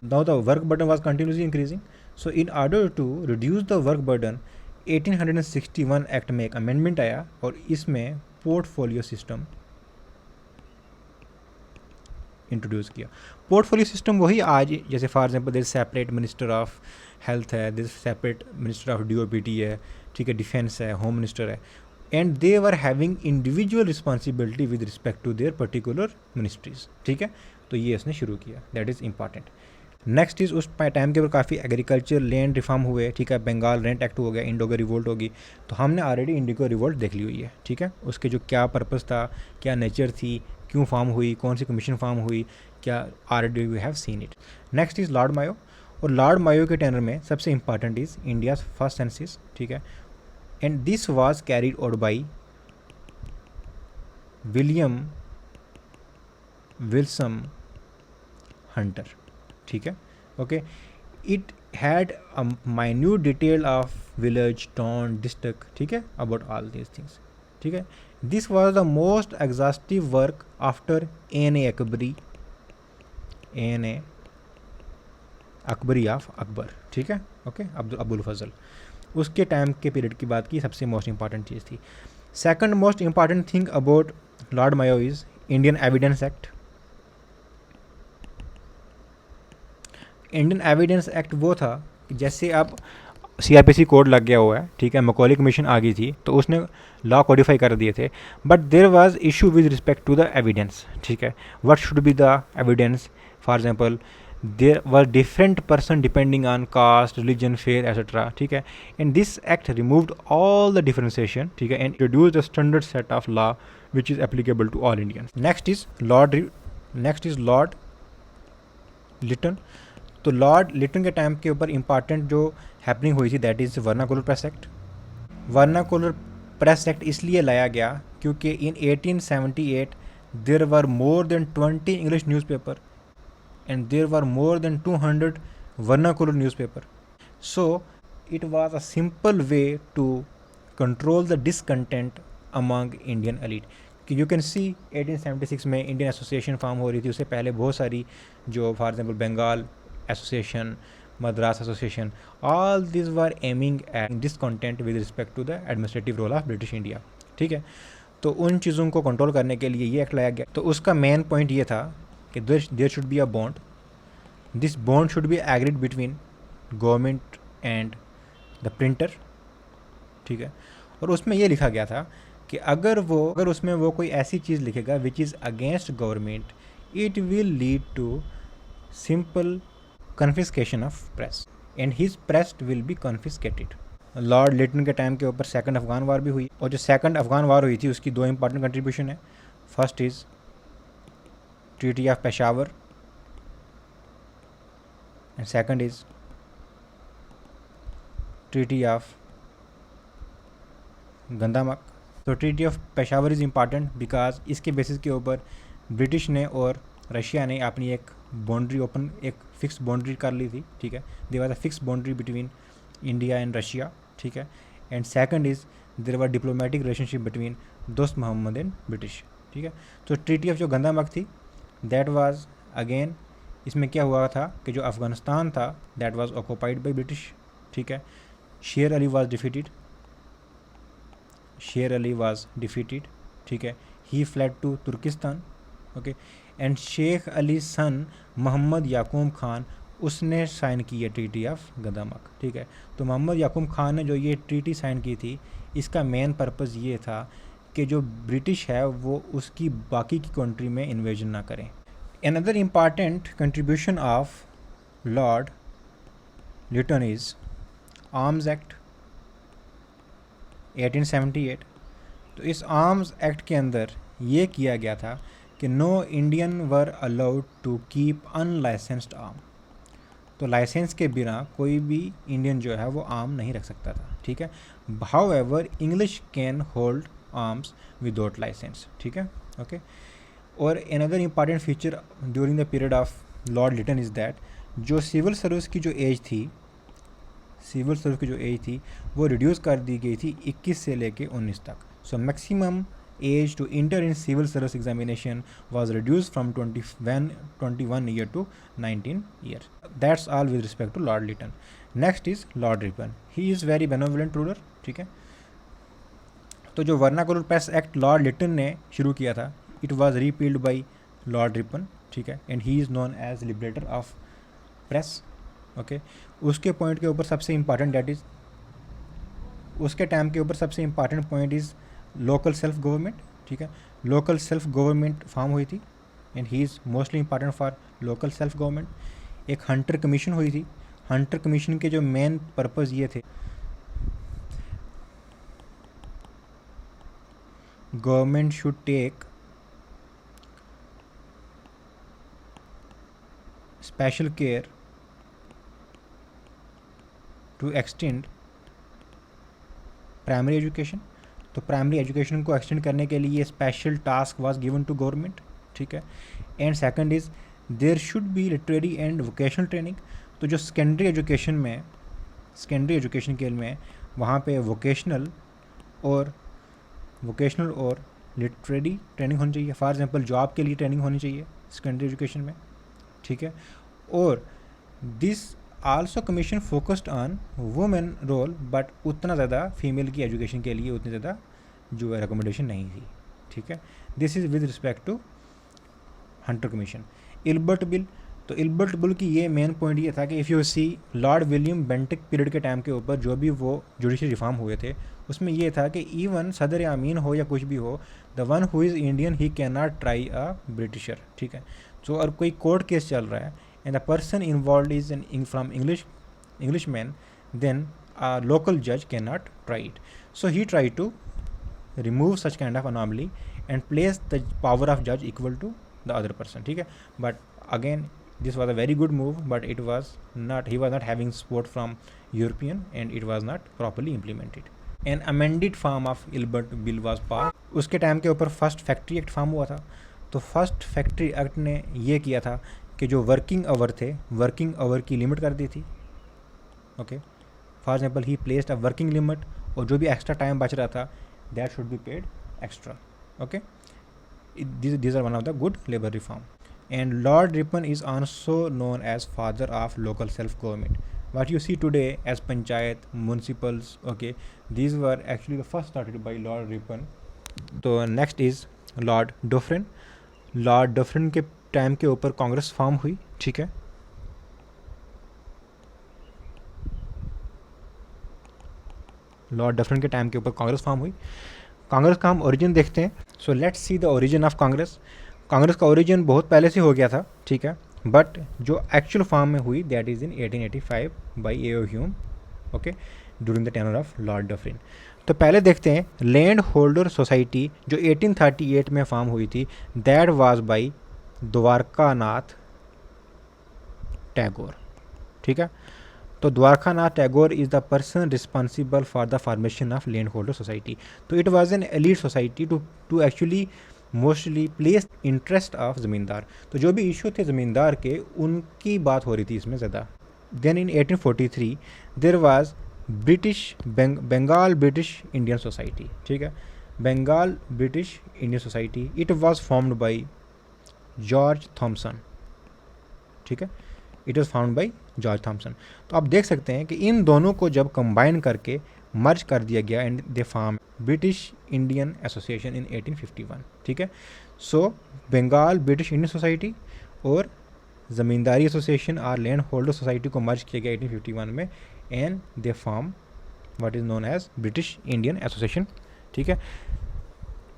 now the work burden was continuously increasing, so in order to reduce the work burden 1861 act में एक amendment आया और इसमें पोर्टफोलियो सिस्टम इंट्रोड्यूस किया। पोर्टफोलियो सिस्टम वही आज, जैसे for example there separate minister of health है, there separate minister of DOPT है, ठीक है, डिफेंस है, होम मिनिस्टर है, and they were having individual responsibility with respect to their particular ministries, ठीक है। तो ये उसने शुरू किया, that is important. Next is उस टाइम के ऊपर काफ़ी एग्रीकल्चर लैंड रिफॉर्म हुए, ठीक है, बंगाल रेंट एक्ट हो गया, इंडोगो रिवोल्ट होगी, तो हमने ऑलरेडी इंडिगो रिवोल्ट देख ली हुई है, ठीक है। उसके जो क्या पर्पस था, क्या नेचर थी, क्यों फॉर्म हुई, कौन सी कमीशन फॉर्म हुई, क्या already we have seen it. Next is Lord Mayo, और लॉर्ड मायो के टेनर में सबसे important is India's first census, ठीक है, and this was carried out by William Wilson Hunter, ठीक है, okay. It had a minute detail of village, town, district, ठीक है, अबाउट ऑल दीज थिंग्स, ठीक है। This was the most exhaustive work after Ain Akbari, Ain Akbari of Akbar, ठीक है, okay, Abul फजल, उसके time के पीरियड की बात की, सबसे मोस्ट इंपॉर्टेंट चीज़ थी। Second most important thing about lord Mayo is Indian evidence act. Indian evidence act वो था कि जैसे अब सीआरपीसी कोड लग गया हुआ है, ठीक है, मकौली कमीशन आ गई थी, तो उसने लॉ कोडिफाई कर दिए थे, but there was issue with respect to the evidence, ठीक है, what should be the evidence, for example there were different person depending on caste, religion, faith etcetera, ठीक है, and this act removed all the differentiation, ठीक है, and introduce the standard set of law which is applicable to all Indians. Next is lord Lytton. तो lord Lytton के time के ऊपर important जो happening हुई थी that is vernacular press act. Vernacular press act इसलिए लाया गया क्योंकि in 1878 there were more than 20 English newspaper and there were more than 200 vernacular newspaper, so it was a simple way to control the discontent among Indian elite. कि you can see 1876 में Indian association form हो रही थी, उससे पहले बहुत सारी जो for example Bengal association, Madras association, all these were aiming at discontent with respect to the administrative role of British India, ठीक है। तो उन चीज़ों को कंट्रोल करने के लिए ये एक्ट लाया गया। तो उसका मेन पॉइंट ये था कि there should be a bond, this bond should be agreed between government and the printer, ठीक है। और उसमें ये लिखा गया था कि अगर उसमें वो कोई ऐसी चीज़ लिखेगा which is against government, it will lead to simple confiscation of press and his press will be confiscated। Lord Lytton के टाइम के ऊपर सेकंड अफगान वार भी हुई, और जो सेकंड अफगान वार हुई थी उसकी दो इंपॉर्टेंट कंट्रीब्यूशन है। First is treaty of Peshawar and second is treaty of Gandamak. तो treaty of Peshawar is important because इसके बेसिस के ऊपर ब्रिटिश ने और रशिया ने अपनी एक बाउंड्री ओपन, एक फिक्स बाउंड्री कर ली थी, ठीक है। There was a fix boundary between India and Russia, ठीक है। And second is there was diplomatic relationship between Dost Mohammad and British, ठीक है। तो ट्रीटी ऑफ जो गंदामक थी दैट वाज अगेन, इसमें क्या हुआ था कि जो अफगानिस्तान था that was occupied by British, ठीक है। शेर अली वाज डिफीटेड, ठीक है, he fled to Turkestan, okay, and Sheikh Ali son Mohammad Yakub Khan उसने साइन की है ट्रीटी ऑफ गंदामक, ठीक है। तो मोहम्मद याकूब खान ने जो ये ट्रीटी साइन की थी, इसका मेन पर्पज़ ये था कि जो ब्रिटिश है वो उसकी बाकी की कंट्री में इन्वेजन ना करें। Another important contribution of lord Lytton is arms act 1878। तो इस आर्म्स एक्ट के अंदर ये किया गया था कि no Indian were allowed to keep unlicensed arm. तो लाइसेंस के बिना कोई भी इंडियन जो है वो आर्म नहीं रख सकता था, ठीक है। However English can hold arms without licence, ठीक है, ओके। और another important feature during the period of lord Lytton is that जो सिविल सर्विस की जो एज थी, सिविल सर्विस की जो एज थी वो रिड्यूस कर दी गई थी 21 से लेके 19 तक। So maximum age to enter in civil service examination was reduced from 21 year to 19 year. That's all with respect to Lord Lytton. Next is Lord Ripon. He is very benevolent ruler, ठीक है। तो जो vernacular press act lord Lytton ने शुरू किया था, it was repealed by lord Ripon, ठीक है, and he is known as liberator of press, okay. उसके पॉइंट के ऊपर सबसे इम्पॉर्टेंट डेट इज़, उसके टाइम के ऊपर सबसे important point is local self government, ठीक है। लोकल सेल्फ गवर्नमेंट फॉर्म हुई थी and he is mostly important for local self government. एक हंटर कमीशन हुई थी। हंटर कमीशन के जो मेन पर्पज़ ये थे, government should take special care to extend primary education. तो प्राइमरी एजुकेशन को एक्सटेंड करने के लिए special task was given to government, ठीक है। And second is there should be literary and vocational training. तो जो सेकेंडरी एजुकेशन में, सेकेंडरी एजुकेशन के में वहाँ पे वोकेशनल और लिटरेरी ट्रेनिंग होनी चाहिए। फॉर एग्जांपल जॉब के लिए ट्रेनिंग होनी चाहिए सेकेंडरी एजुकेशन में, ठीक है। और this also commission focused on women role, but उतना ज़्यादा फीमेल की एजुकेशन के लिए उतनी ज़्यादा जो है रिकमेंडेशन नहीं थी, ठीक है। This is with respect to hunter commission. Ilbert bill, तो इल्बर्ट बिल की ये मेन पॉइंट ये था कि if you see lord William Bentinck period के टाइम के ऊपर जो भी वो जुडिशरी रिफॉर्म हुए थे, उसमें ये था कि इवन सदर यामीन हो या कुछ भी हो, the one who is Indian he can not try a britisher, ठीक है। तो और कोई कोर्ट केस चल रहा है and the person involved is from Englishman, then a local judge cannot try it. So he tried to remove such kind of anomaly and place the power of judge equal to the other person, ठीक है। But again this was a very good move, but it was not, he was not having support from European and it was not properly implemented. An amended form of Ilbert Bill was passed. उसके time के ऊपर first factory act form हुआ था। तो first factory act ने ये किया था कि जो वर्किंग आवर थे, वर्किंग आवर की लिमिट कर दी थी, okay. For example he placed a working limit, और जो भी एक्स्ट्रा टाइम बच रहा था that should be paid extra, okay. these are one of the good labor reform. And Lord Ripon is also known as father of local self government. What you see today as panchayat, municipals, okay, these were actually the first started by Lord Ripon. तो next is Lord Dufferin. Lord Dufferin के time के ऊपर Congress form हुई, ठीक है। Lord Dufferin के time के ऊपर कांग्रेस फॉर्म हुई। कांग्रेस का हम ओरिजिन देखते हैं। So let's see the origin of Congress. Congress का ओरिजिन बहुत पहले से हो गया था, ठीक है, बट जो एक्चुअल फॉर्म में हुई that is in 1885 by A.O.. Hume, okay, during the tenure of Lord Dufferin. तो पहले देखते हैं लैंड होल्डर सोसाइटी जो 1838 में फॉर्म हुई थी, that was by Dwarkanath Tagore, ठीक है। तो Dwarkanath Tagore is the person responsible for the formation of land holder society. तो it was an elite society to actually mostly place interest of zamindar. तो जो भी इशू थे ज़मींदार के, उनकी बात हो रही थी इसमें ज़्यादा। Then in 1843 there was Bengal British Indian society, ठीक है, Bengal British Indian society. It was formed by George Thomson, ठीक है, it was found by George Thomson. तो आप देख सकते हैं कि इन दोनों को जब कंबाइन करके मर्ज कर दिया गया and they form British Indian association in 1851, ठीक है। So Bengal British Indian society और ज़मींदारी एसोसिएशन और लैंड होल्डर सोसाइटी को मर्ज किया गया 1851 में and they form what is known as British Indian association, ठीक है।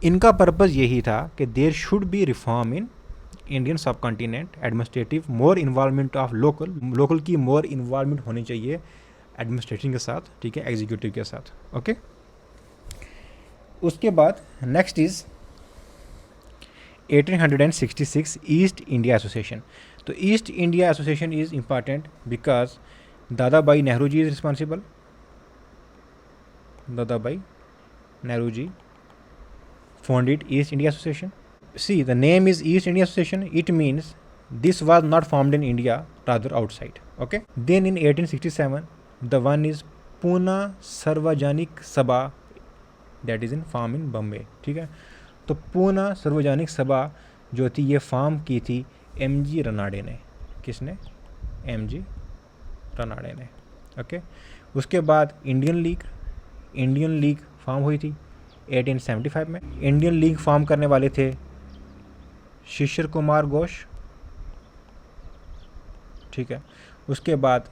इनका पर्पज़ यही था कि there should be reform in Indian subcontinent, administrative more involvement of local की मोर इन्वॉल्वमेंट होनी चाहिए एडमिनिस्ट्रेशन के साथ, ठीक है, एग्जीक्यूटिव के साथ, ओके। उसके बाद next is 1866 East India association. तो East India association is important because Dadabhai Nehru ji is responsible. दादा भाई Nehru ji founded East India Association. See, the name is East India Association. It means this was not formed in India, rather outside. Okay. Then in 1867, the one is Pune Sarvajanik Sabha, that is in farm in Bombay. ठीक है. तो पूना सार्वजनिक सभा जो थी ये form की थी MG रनाडे ने. किसने? MG रनाडे ने. ओके. उसके बाद इंडियन लीग फॉर्म हुई थी 1875 में. इंडियन लीग फॉर्म करने वाले थे शिशिर कुमार घोष. ठीक है. उसके बाद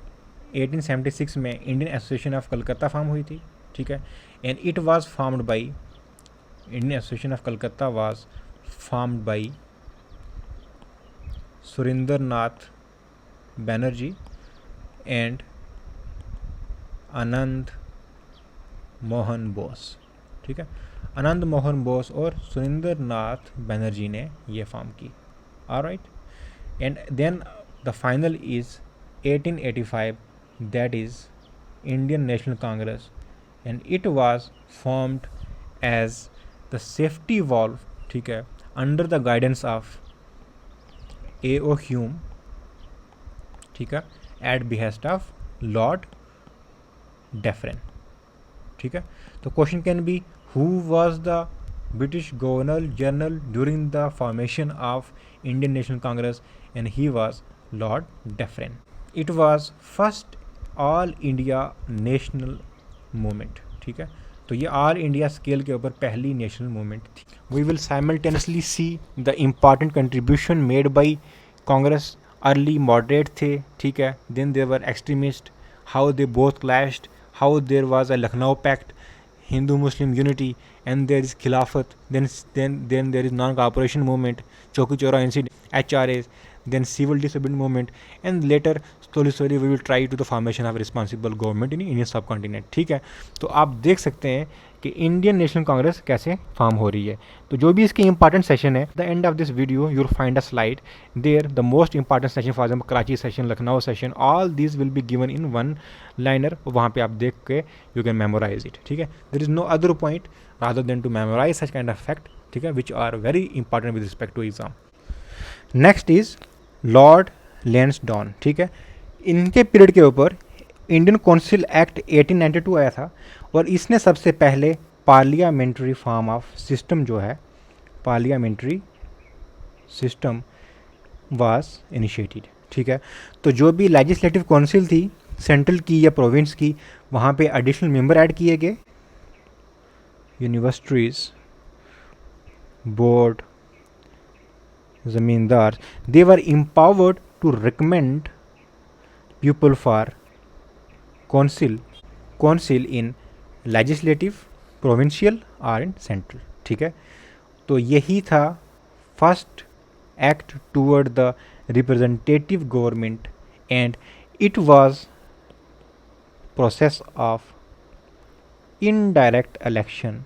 1876 में Indian association of Calcutta form हुई थी. ठीक है. And it was formed by Indian association of Calcutta was formed by Surendra Nath Banerjee and Anand Mohan Bose. ठीक है. आनंद मोहन बोस और सुरेंद्र नाथ बैनर्जी ने ये फॉर्म की. Alright. And then the final is 1885, that is Indian national Congress, and it was formed as the safety valve. ठीक है. Under the guidance of A.O. Hume. ठीक है. At behest of lord Dufferin. ठीक है. तो question can be who was the British governor general during the formation of Indian national Congress, and he was lord Dufferin. It was first all India national movement. ठीक है. तो ये all India scale के ऊपर पहली नेशनल मूवमेंट थी. We will simultaneously see the important contribution made by Congress. Early moderate थे. ठीक है. Then they were extremist, how they both clashed, how there was a Lucknow Pact, Hindu-Muslim unity, and there is Khilafat, then there is non-cooperation movement, Chowki Chora incident, HRAs, then civil disobedience movement, and later slowly we will try to the formation of responsible government in Indian subcontinent. ठीक है. तो आप देख सकते हैं कि Indian national Congress कैसे form हो रही है. तो जो भी इसके इंपॉर्टेंट सेशन है, the end of this video you will find a slide there the most important session, for example Karachi session, Lucknow session, all this will be given in one liner. वहाँ पे आप देख के यू कैन मेमोराइज इट. ठीक है. There is no other point rather than to memorise such kind of fact. ठीक है. Which are very important with respect to exam. Next is lord Lansdowne. ठीक है. इनके पीरियड के ऊपर इंडियन काउंसिल एक्ट 1892 आया था, और इसने सबसे पहले पार्लियामेंट्री फॉर्म ऑफ सिस्टम जो है, पार्लियामेंट्री सिस्टम वाज इनिशिएटेड. ठीक है. तो जो भी लेजिस्लेटिव काउंसिल थी सेंट्रल की या प्रोविंस की, वहाँ पे एडिशनल मेंबर ऐड किए गए. यूनिवर्सिटीज, बोर्ड, ज़मींदार, दे वर empowered to recommend people for council in legislative, provincial or in central. ठीक है. तो यही था first act toward the representative government, and it was process of indirect election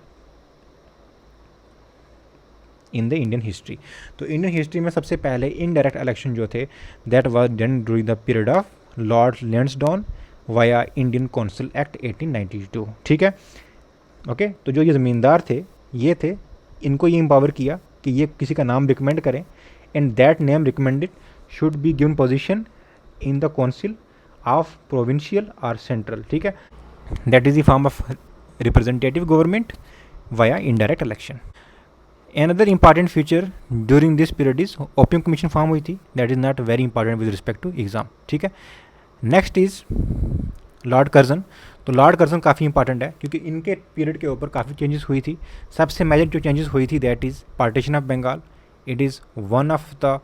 in the Indian history. तो Indian history में सबसे पहले indirect election जो थे, that was done during the period of Lord Lansdowne via Indian council act 1892. ठीक है. Okay. तो जो ये ज़मींदार थे, ये थे, इनको ये एम्पावर किया कि ये किसी का नाम रिकमेंड करें, and that name recommended should be given position in the council of provincial और सेंट्रल. ठीक है. That is the form of representative government via indirect election. Another important feature during this period is opium commission form हुई थी. That is not very important with respect to exam. ठीक है. Next is lord Curzon. तो lord Curzon काफ़ी important है क्योंकि इनके period के ऊपर काफ़ी चेंजेस हुई थी. सबसे मेजर जो चेंजेस हुई थी, that is partition of Bengal. It is one of the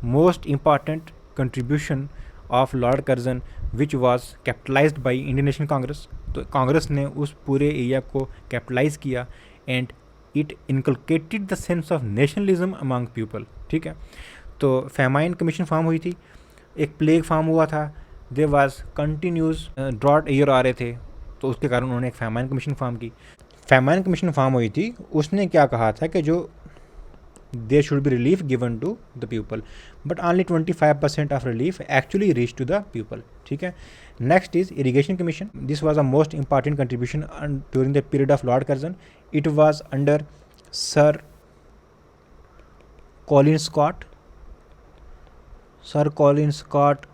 most important contribution of lord Curzon which was capitalised by Indian national Congress. तो कांग्रेस ने उस पूरे एरिया को कैपिटलाइज किया, and it inculcated the sense of nationalism among people. ठीक है. तो famine commission form हुई थी. एक प्लेग फॉर्म हुआ था. There was continuous drought year आ रहे थे, तो उसके कारण उन्होंने एक फेमाइन कमीशन फॉर्म की. फैमाइन कमीशन फॉर्म हुई थी, उसने क्या कहा था कि जो there should be relief given to the people, but only 25% of relief actually reached to the people. ठीक है. Next is irrigation commission. This was the most important contribution during the period of Lord Curzon. It was under Sir Colin Scott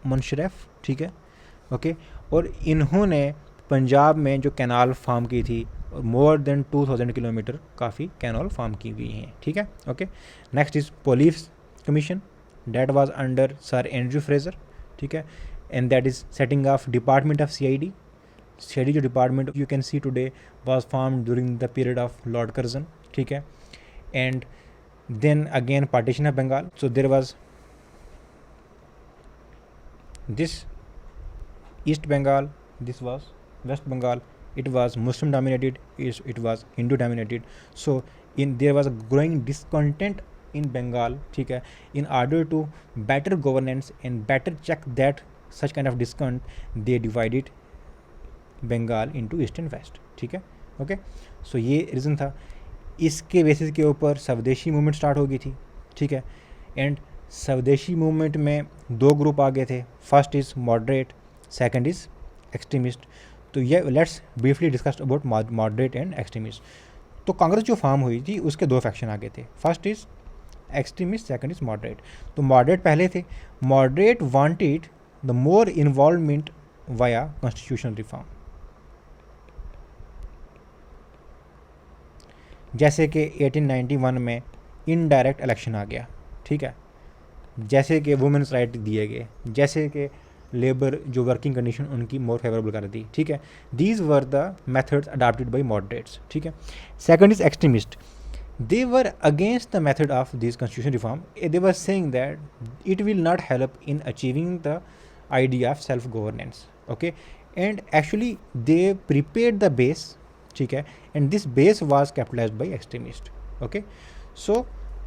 मुनशरफ. ठीक है. Okay. और इन्होंने पंजाब में जो canal form की थी, मोर देन 2000 किलोमीटर काफ़ी कैनाल फार्म की हुई हैं. ठीक है. Okay. Next is police commission. That was under sir Andrew Fraser. ठीक है. And that is setting of department of CID. CID जो department you can see today was formed during the period of lord Curzon. ठीक है. And then again partition of Bengal. So there was this east Bengal, this was West Bengal. It was Muslim dominated, it was Hindu dominated. So there was a growing discontent in Bengal. ठीक है. In order to better governance and better check that such kind of discontent, they divided Bengal into East and West. ठीक है. Okay. सो ये reason था. इसके basis के ऊपर स्वदेशी मूवमेंट स्टार्ट हो गई थी. ठीक है. एंड स्वदेशी मूवमेंट में दो ग्रुप आ गए थे. First is moderate, second is extremist. तो ये let's briefly discuss about moderate and extremist. तो कांग्रेस जो फॉर्म हुई थी उसके दो फैक्शन आगे थे. First is extremist, second is moderate. तो मॉडरेट पहले थे. Moderate wanted the more involvement via constitutional reform. जैसे कि 1891 में इनडायरेक्ट इलेक्शन आ गया. ठीक है. जैसे कि वुमेन्स राइट दिए गए, जैसे कि लेबर जो वर्किंग कंडीशन उनकी मोर फेवरेबल कर दी. ठीक है. These were the methods adopted by moderates. ठीक है. Second is extremist. They were against the method of this constitution reform. They were saying that it will not help in achieving the idea of self governance. Okay. And actually they prepared the base. ठीक है. And this base was capitalised by extremist. Okay. So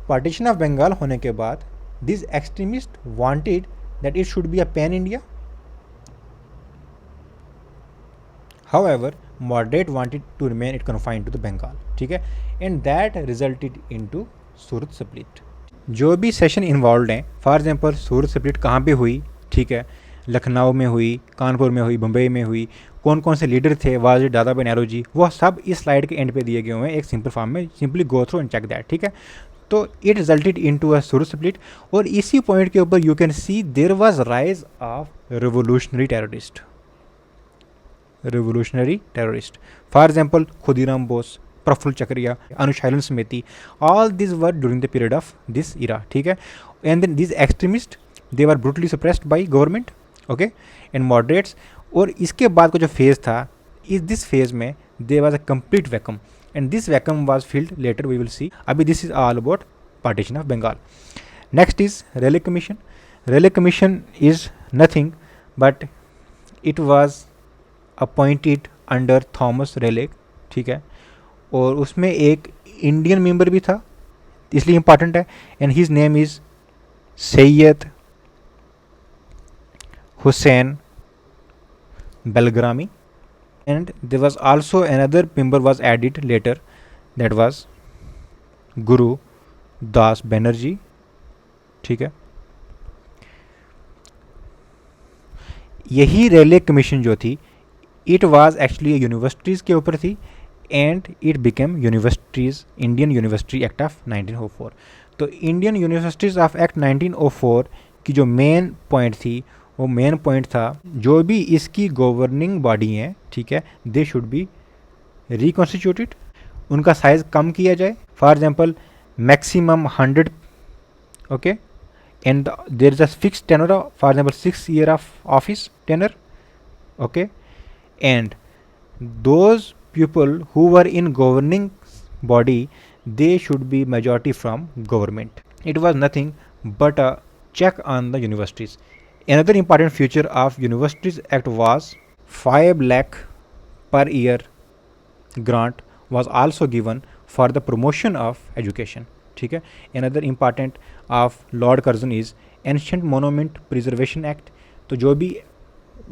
partition of Bengal होने के बाद this extremist wanted that it should be a pan-India. However, moderate wanted to remain it confined to the Bengal. ठीक है. And that resulted into Surat split. जो भी session involve हैं, for example Surat split कहाँ पे हुई. ठीक है. लखनऊ में हुई, कानपुर में हुई, मुंबई में हुई. कौन कौन से लीडर थे, वाज दादा भाई नेहरू जी, वो सब इस स्लाइड के एंड पे दिए गए हुए हैं एक सिंपल फॉर्म में. Simply go through and check that. ठीक है. तो it resulted into a Surat split. और इसी पॉइंट के ऊपर you can see there was rise of revolutionary terrorist. For example Khudiram Bose, Prafulla Chakriya, Anushilan Samiti, all this were during the period of this era. ठीक है. And then this extremist they were brutally suppressed by government. Okay. And moderates. और इसके बाद का जो phase था, इस this phase में there was a complete vacuum. And this vacuum was filled later, we will see. Abhi this is all about partition of Bengal. Next is Raleigh Commission. Raleigh Commission is nothing but it was appointed under Thomas Raleigh. ठीक है. और उसमें एक Indian member भी था, इसलिए important है. And his name is Syed Hussain Bilgrami. And there was also another member was added later, that was Guru Das Banerjee. ठीक है. यही रेले कमीशन जो थी, इट वाज एक्चुअली यूनिवर्सिटीज़ के ऊपर थी. And it became universities Indian university act of 1904. तो Indian universities of act 1904 की जो मेन पॉइंट थी, वो मेन पॉइंट था जो भी इसकी गवर्निंग बॉडी हैं, ठीक है, दे शुड बी रिकॉन्स्टिट्यूटेड. उनका साइज़ कम किया जाए. For example maximum 100. Okay. And there is a fix tenure, for example 6 year of office tenure. Okay. And those people who were in governing body, they should be majority from government. It was nothing but a check on the universities. Another important feature of Universities Act was 5 lakh per year grant was also given for the promotion of education. ठीक है. Another important of Lord Curzon is Ancient Monument Preservation Act. तो जो भी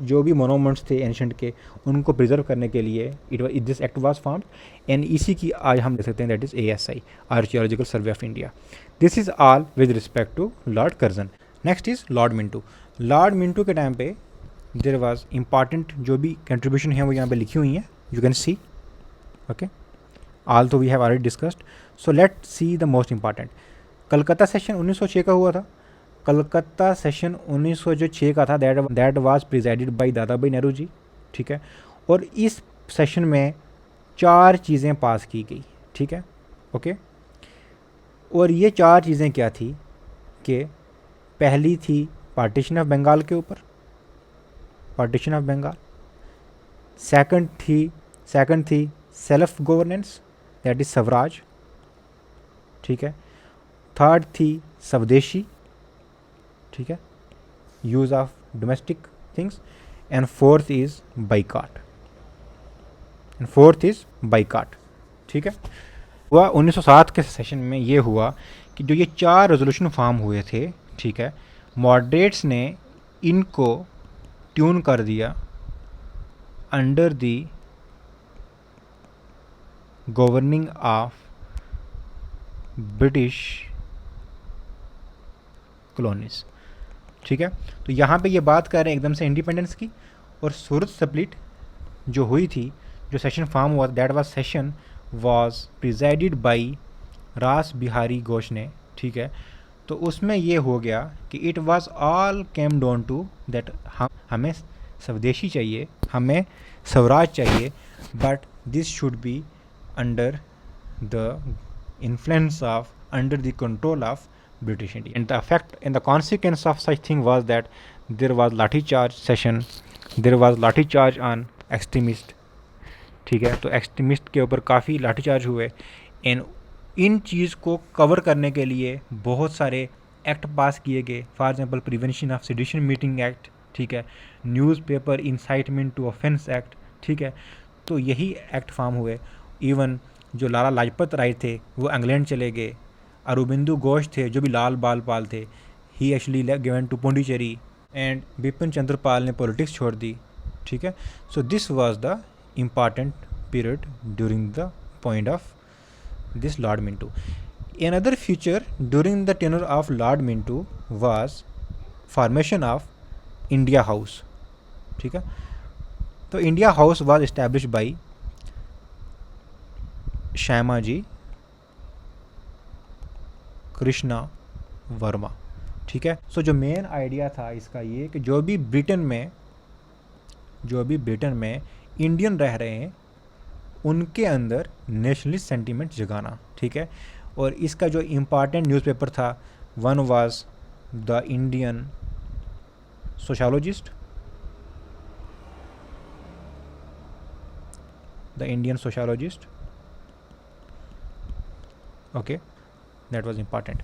जो भी monuments थे ancient के उनको प्रिजर्व करने के लिए this act was formed, and इसी की आज हम देख सकते हैं that is ASI, archaeological survey of India. This is all with respect to lord Curzon. Next is lord Minto. Lord Minto के टाइम पे देर वाज इंपॉर्टेंट जो भी कंट्रीब्यूशन है वो यहाँ पे लिखी हुई हैं, you can see, okay, all तो we have already discussed. So let see the most important. Calcutta session 1906 का हुआ था। कलकत्ता सेशन 1906 का था, दैट वाज प्रिजाइडेड बाय दादा भाई नेहरू जी, ठीक है। और इस सेशन में 4 चीज़ें पास की गई, ठीक है, ओके। और ये 4 चीज़ें क्या थी कि पहली थी पार्टीशन ऑफ बंगाल के ऊपर, पार्टीशन ऑफ बंगाल। सेकंड थी self governance, that is Swaraj, ठीक है। थर्ड थी स्वदेशी, ठीक है, use of domestic things. And fourth is boycott, ठीक है। हुआ 1907 के सेशन में ये हुआ कि जो ये 4 रेजोल्यूशन फॉर्म हुए थे, ठीक है, मॉडरेट्स ने इनको ट्यून कर दिया under the governing of British colonies, ठीक है। तो यहाँ पे ये बात कर रहे हैं एकदम से इंडिपेंडेंस की। और सूरत स्प्लिट जो हुई थी, जो सेशन फॉर्म हुआ, that was session was presided by Ras Bihari Ghosh ने, ठीक है। तो उसमें ये हो गया कि it was all came down to that हमें स्वदेशी चाहिए, हमें स्वराज चाहिए, but this should be under the influence of, under the control of British India. And the effect and the consequence of such thing was that there was लाठी charge session, there was लाठी charge on extremist, ठीक है। तो extremist के ऊपर काफ़ी लाठीचार्ज हुए। And in चीज़ को कवर करने के लिए बहुत सारे एक्ट पास किए गए, for example prevention of sedition meeting act, ठीक है, newspaper incitement to offence act, ठीक है। तो यही एक्ट फॉर्म हुए। इवन जो लाला लाजपत राय थे वो इंग्लैंड चले गए। अरविंदो घोष थे जो भी लाल बाल पाल थे, he actually given to Puducherry. And Bipin Chandra Pal ने पॉलिटिक्स छोड़ दी, ठीक है। So this was the important period during the point of this lord Minto. Another feature during the tenure of Lord Minto was formation of India House, ठीक है। तो India house was establish by Shyamaji Krishna Verma, ठीक है। सो जो main idea था इसका ये कि जो भी ब्रिटेन में इंडियन रह रहे हैं उनके अंदर नेशनलिस्ट सेंटीमेंट जगाना, ठीक है। और इसका जो इम्पॉर्टेंट न्यूज़पेपर था, one was the Indian sociologist, okay, that was important.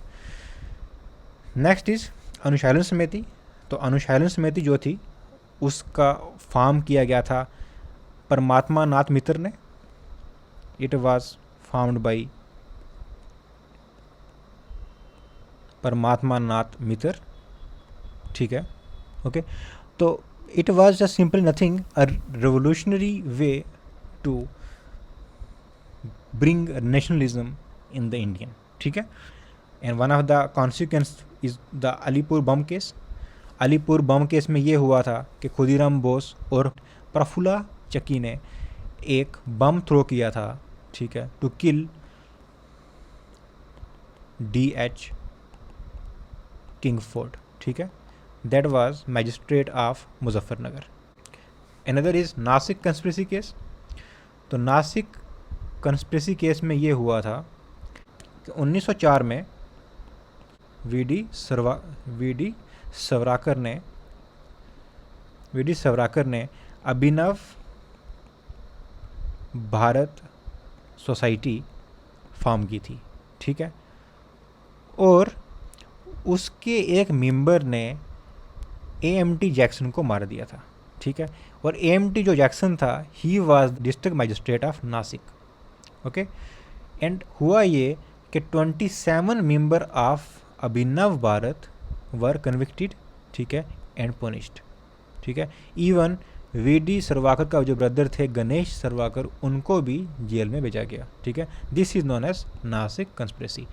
Next is Anushilan Samiti. तो अनुशालन समिति जो थी उसका फॉर्म किया गया था परमात्मा नाथ मित्र ने। इट वाज फॉर्म्ड बाय परमात्मा नाथ मित्र, ठीक है, ओके। तो it was just simple nothing a revolutionary way to bring nationalism in the Indian, ठीक है। And one of the consequence is the Alipur bomb case. Alipur bomb case में ये हुआ था कि खुदीराम बोस और प्रफुल्ला चक्की ने एक बम थ्रो किया था, ठीक है, टू किल D.H. किंगफोर्ड, ठीक है। That was magistrate of Muzaffarnagar. Another is Nashik conspiracy case. तो नासिक कंस्पिरेसी केस में ये हुआ था कि 1904 में वी डी सवराकर ने अभिनव भारत सोसाइटी फॉर्म की थी, ठीक है। और उसके एक मेंबर ने AMT जैक्सन को मार दिया था, ठीक है। और AMT जो जैक्सन था he was district magistrate of Nashik, okay. And हुआ ये कि 27 member of Abhinav Bharat were convicted, ठीक है, एंड पुनिश्ड, ठीक है। इवन वीडी सरवाकर का जो ब्रदर थे गणेश सरवाकर, उनको भी जेल में भेजा गया, ठीक है। This is known as Nasik conspiracy.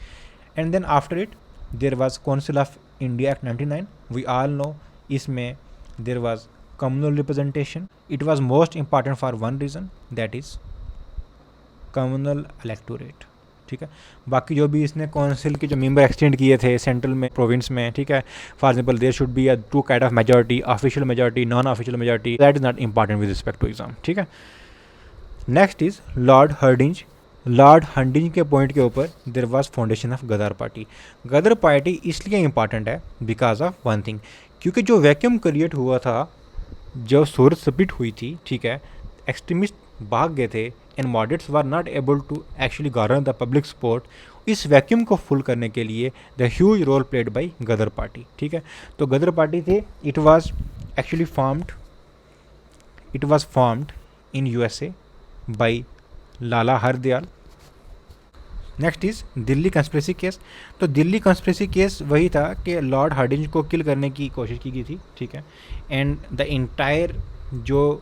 And then after it there was council of India act 99। We all know इसमें there was communal representation. It was most important for one reason, that is communal electorate, ठीक है। बाकी जो भी इसने council के जो member extend किए थे सेंट्रल में, प्रोविंस में, ठीक है, for example there should be a two kind of majority, official majority, non official majority, that is not important with respect to exam, ठीक है। Next is lord Hardinge. Lord Hardinge के point के ऊपर there was foundation of Ghadar party. Ghadar party इसलिए important है because of one thing, क्योंकि जो vacuum create हुआ था जब सूरत स्प्लिट हुई थी, ठीक है, एक्सट्रीमिस्ट भाग गए थे and moderates were not able to actually garner the public support. इस वैक्यूम को फुल करने के लिए the huge role played by Ghadar party, ठीक है। तो गदर पार्टी थे, it was actually formed in USA by Lala Hardayal. Next is Delhi conspiracy case. तो दिल्ली कंस्पिरेसी केस वही था कि लॉर्ड हार्डिंज को किल करने की कोशिश की गई थी, ठीक है। एंड द इंटायर जो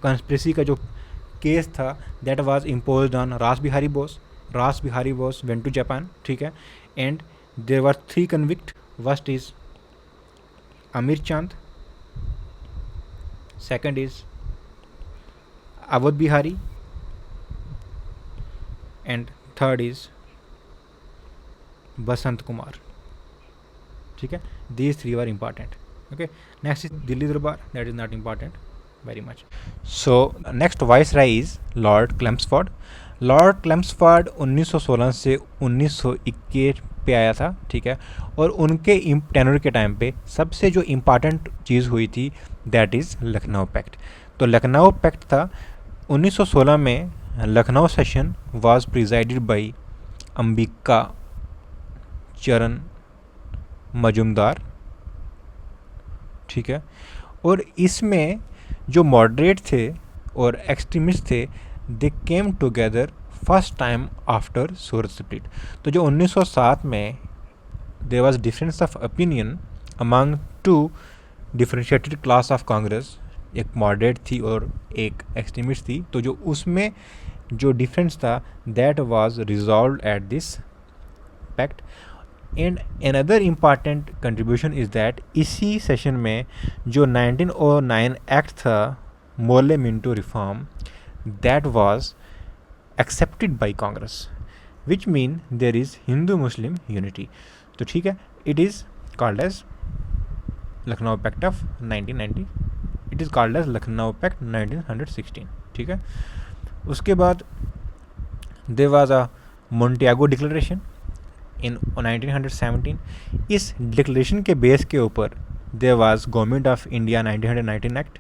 कंस्पिरेसी का जो केस था दैट वाज इम्पोज्ड ऑन रास Bihari Bose. Ras Bihari Bose went to Japan, ठीक है। And there were 3 convict. First is Amir Chand, second is Awadh Bihari, and third is Basant Kumar, ठीक है। These 3 were important, okay. Next is Delhi Durbar, that is not important very much. So next viceroy is Lord Chelmsford. Lord Chelmsford 1916 से 1921 पे आया था, ठीक है। और उनके टेनर के टाइम पे सबसे जो इम्पॉर्टेंट चीज़ हुई थी दैट इज़ लखनऊ पैक्ट। तो लखनऊ पैक्ट था 1916 में। Lucknow session was presided by Ambika Charan Majumdar, ठीक है। और इसमें जो मॉडरेट थे और एक्सट्रीमिस्ट थे they came together first time after Surat split. तो जो 1907 में there was difference of opinion among 2 differentiated class of Congress, एक मॉडरेट थी और एक एक्सट्रीमिस्ट थी। तो जो उसमें जो डिफरेंस था that was resolved at this pact. And another important contribution is that इसी सेशन में जो 1909 एक्ट था Morley Minto reform that was accepted by Congress, which mean there is Hindu Muslim unity. तो ठीक है, it is called as Lucknow pact of 1990, it is called as Lucknow pact 1916, ठीक है। उसके बाद there was a Montagu declaration in 1917। इस declaration के base के ऊपर there was government of India 1919 act,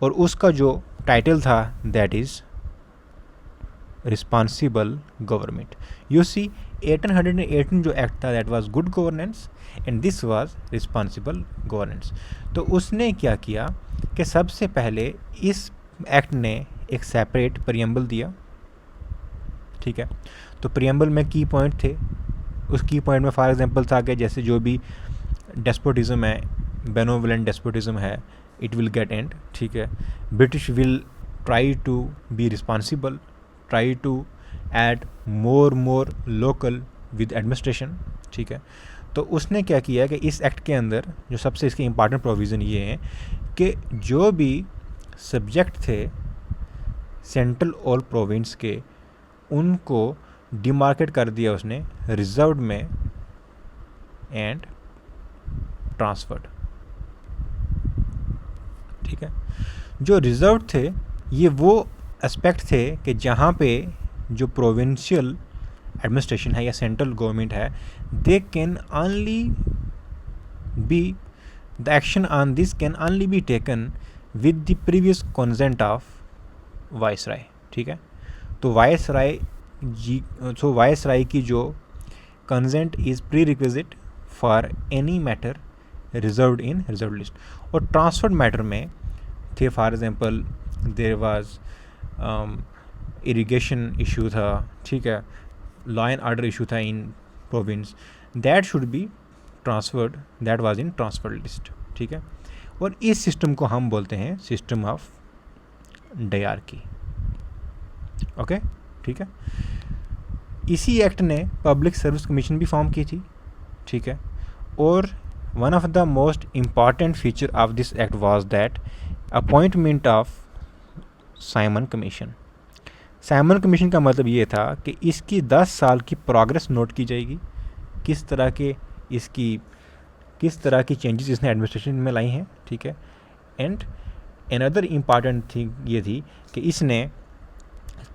और उसका जो टाइटल था that is responsible government. You see 1818 जो एक्ट था that was good governance and this was responsible governance. तो उसने क्या किया कि सबसे पहले इस एक्ट ने एक सेपरेट प्रियम्बल दिया, ठीक है। तो प्रियम्बल में की पॉइंट थे, उस की पॉइंट में फॉर एग्जांपल था कि जैसे जो भी डेस्पोटिज्म है, बेनोवलेंट डेस्पोटिज्म है, इट विल गेट एंड, ठीक है। British will try to be responsible, try to add more local with administration, ठीक है। तो उसने क्या किया कि इस एक्ट के अंदर जो सबसे इसके इम्पॉर्टेंट प्रोविज़न ये हैं कि जो भी सब्जेक्ट थे सेंट्रल और प्रोविंस के, उनको डिमार्केट कर दिया उसने रिजर्व्ड में एंड ट्रांसफर्ड, ठीक है। जो रिजर्व थे ये वो एस्पेक्ट थे कि जहाँ पे जो प्रोविंशियल एडमिनिस्ट्रेशन है या सेंट्रल गवर्नमेंट है, they can only be the action on this can only be taken with the previous consent of viceroy, ठीक है। तो वाइसराय की जो consent is prerequisite for any matter reserved in reserve list. और transferred matter में थे for example there was irrigation issue था, ठीक है, लॉ एंड ऑर्डर इशू था in province, that should be transferred, that was in transferred list, ठीक है। और इस सिस्टम को हम बोलते हैं सिस्टम ऑफ डायरकी। ओके, ठीक है। इसी एक्ट ने पब्लिक सर्विस कमीशन भी फॉर्म की थी, ठीक है। और one of the most important feature of this act was that appointment of Simon commission. Simon commission का मतलब ये था कि इसकी 10 साल की प्रोग्रेस नोट की जाएगी, किस तरह की चेंजेस इसने एडमिनिस्ट्रेशन में लाई हैं, ठीक है। एंड अनदर इम्पॉर्टेंट थिंग ये थी कि इसने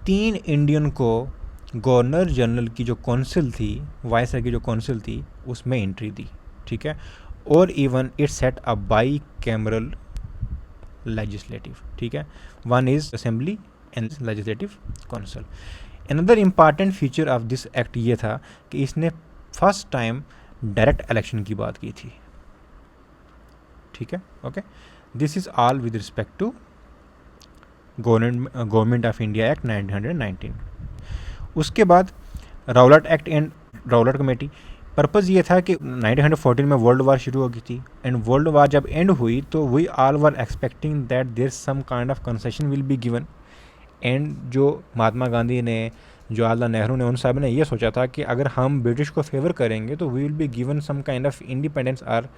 3 इंडियन को गवर्नर जनरल की जो काउंसिल थी, वायसराय की जो काउंसिल थी, उसमें एंट्री दी, ठीक है। और even it set a by cameral legislative, ठीक है। One is assembly and legislative council. Another important feature of this act ये था कि इसने फर्स्ट टाइम डायरेक्ट इलेक्शन की बात की थी, ठीक है। Okay, this is all with respect to government of India act 1919। उसके बाद Rowlatt act and Rowlatt committee. Purpose ये था कि 1914 में वर्ल्ड वार शुरू हो गई थी, एंड वर्ल्ड वार जब एंड हुई तो we all were expecting that there some kind of concession will be given. And जो महात्मा गांधी ने, जवाहरलाल नेहरू ने, उन सब ने ये सोचा था कि अगर हम ब्रिटिश को फेवर करेंगे तो we will be given some kind of independence और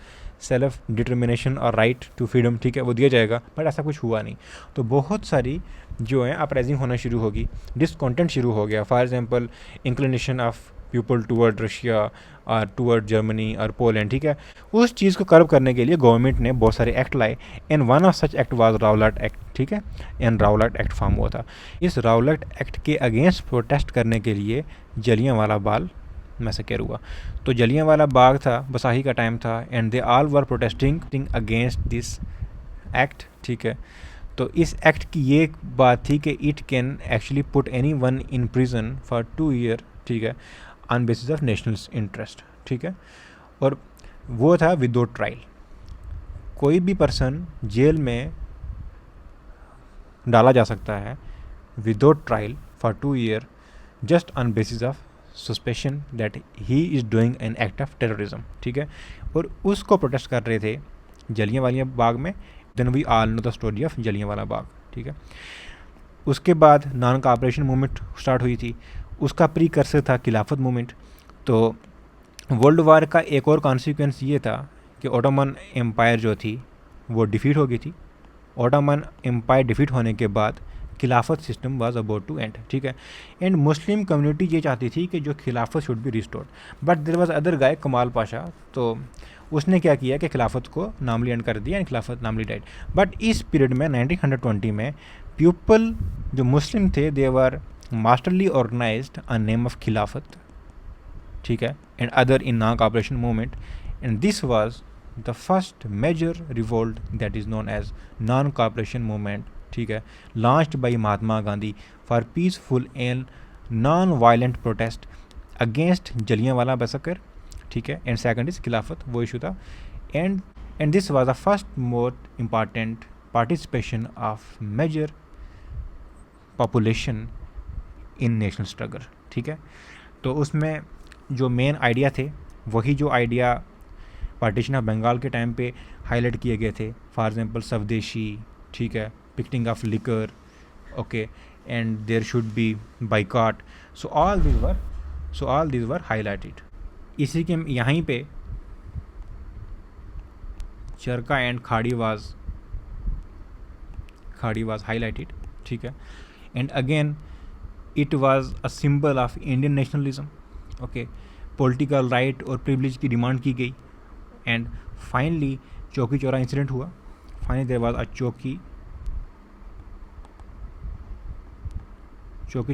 सेल्फ डिटर्मिनेशन और राइट टू फ्रीडम, ठीक है, वो दिया जाएगा। बट ऐसा कुछ हुआ नहीं। तो बहुत सारी जो है अपराइजिंग होना शुरू होगी, डिसकॉन्टेंट शुरू हो गया। For example inclination of people toward Russia और टूवर्ड जर्मनी और पोलैंड, ठीक है। उस चीज़ को कर्व करने के लिए गवर्नमेंट ने बहुत सारे एक्ट लाए, and one of such act was राउलाट act, ठीक है। एंड राउलाट एक्ट फॉर्म हुआ था। इस राउलाट एक्ट के अगेंस्ट प्रोटेस्ट करने के लिए जलियांवाला बाग मैसेकर हुआ। तो जलियांवाला बाग था, बसाही का टाइम था, and they all were protesting against this act, ठीक है। तो इस एक्ट की ये बात थी कि it can actually put any one in prison for 2 year, ठीक है, on basis of national interest, ठीक है। और वो था विदाउट ट्रायल। कोई भी पर्सन जेल में डाला जा सकता है without trial for 2 year just on basis of suspicion that he is doing an act of terrorism, ठीक है। और उसको प्रोटेस्ट कर रहे थे जलियांवाला बाग में। Then we all know the story of Jallianwala Bagh, ठीक है। उसके बाद नॉन कोऑपरेशन मूवमेंट स्टार्ट हुई थी। उसका प्रीकर्सर था खिलाफत मूवमेंट। तो वर्ल्ड वार का एक और कॉन्सिक्वेंस ये था कि ओटोमन एम्पायर जो थी वो डिफीट हो गई थी। ओटोमन एम्पायर डिफीट होने के बाद Khilafat system was about to end, ठीक है। एंड मुस्लिम कम्युनिटी ये चाहती थी कि जो Khilafat should be restored, but there was other guy Kemal Pasha. तो उसने क्या किया कि खिलाफत को नामली एंड कर दिया, and Khilafat namely died. But इस पीरियड में 1920 में पीपल जो मुस्लिम थे they were masterly organised a name of Khilafat, ठीक है, and other in non cooperation movement. And this was the first major revolt that is known as non cooperation movement, ठीक है, launched by Mahatma Gandhi for peaceful and non violent protest against Jallianwala massacre, ठीक है। And second is Khilafat, वो issue था। And this was the first most important participation of major population in national struggle, ठीक है। तो उसमें जो मेन आइडिया थे वही जो आइडिया पार्टीशन ऑफ बंगाल के टाइम पे हाईलाइट किए गए थे। फॉर एग्जांपल स्वदेशी, ठीक है, picketing of liquor, okay, and there should be boycott. So all this were highlighted. इसी के यहीं पे चरखा एंड खाड़ी वाज हाईलाइटेड, ठीक है। And again it was a symbol of Indian nationalism, okay. Political right और प्रिविलेज की डिमांड की गई। एंड फाइनली चौकी चौरा इंसिडेंट हुआ। फाइनली देयर वाज अ चौकी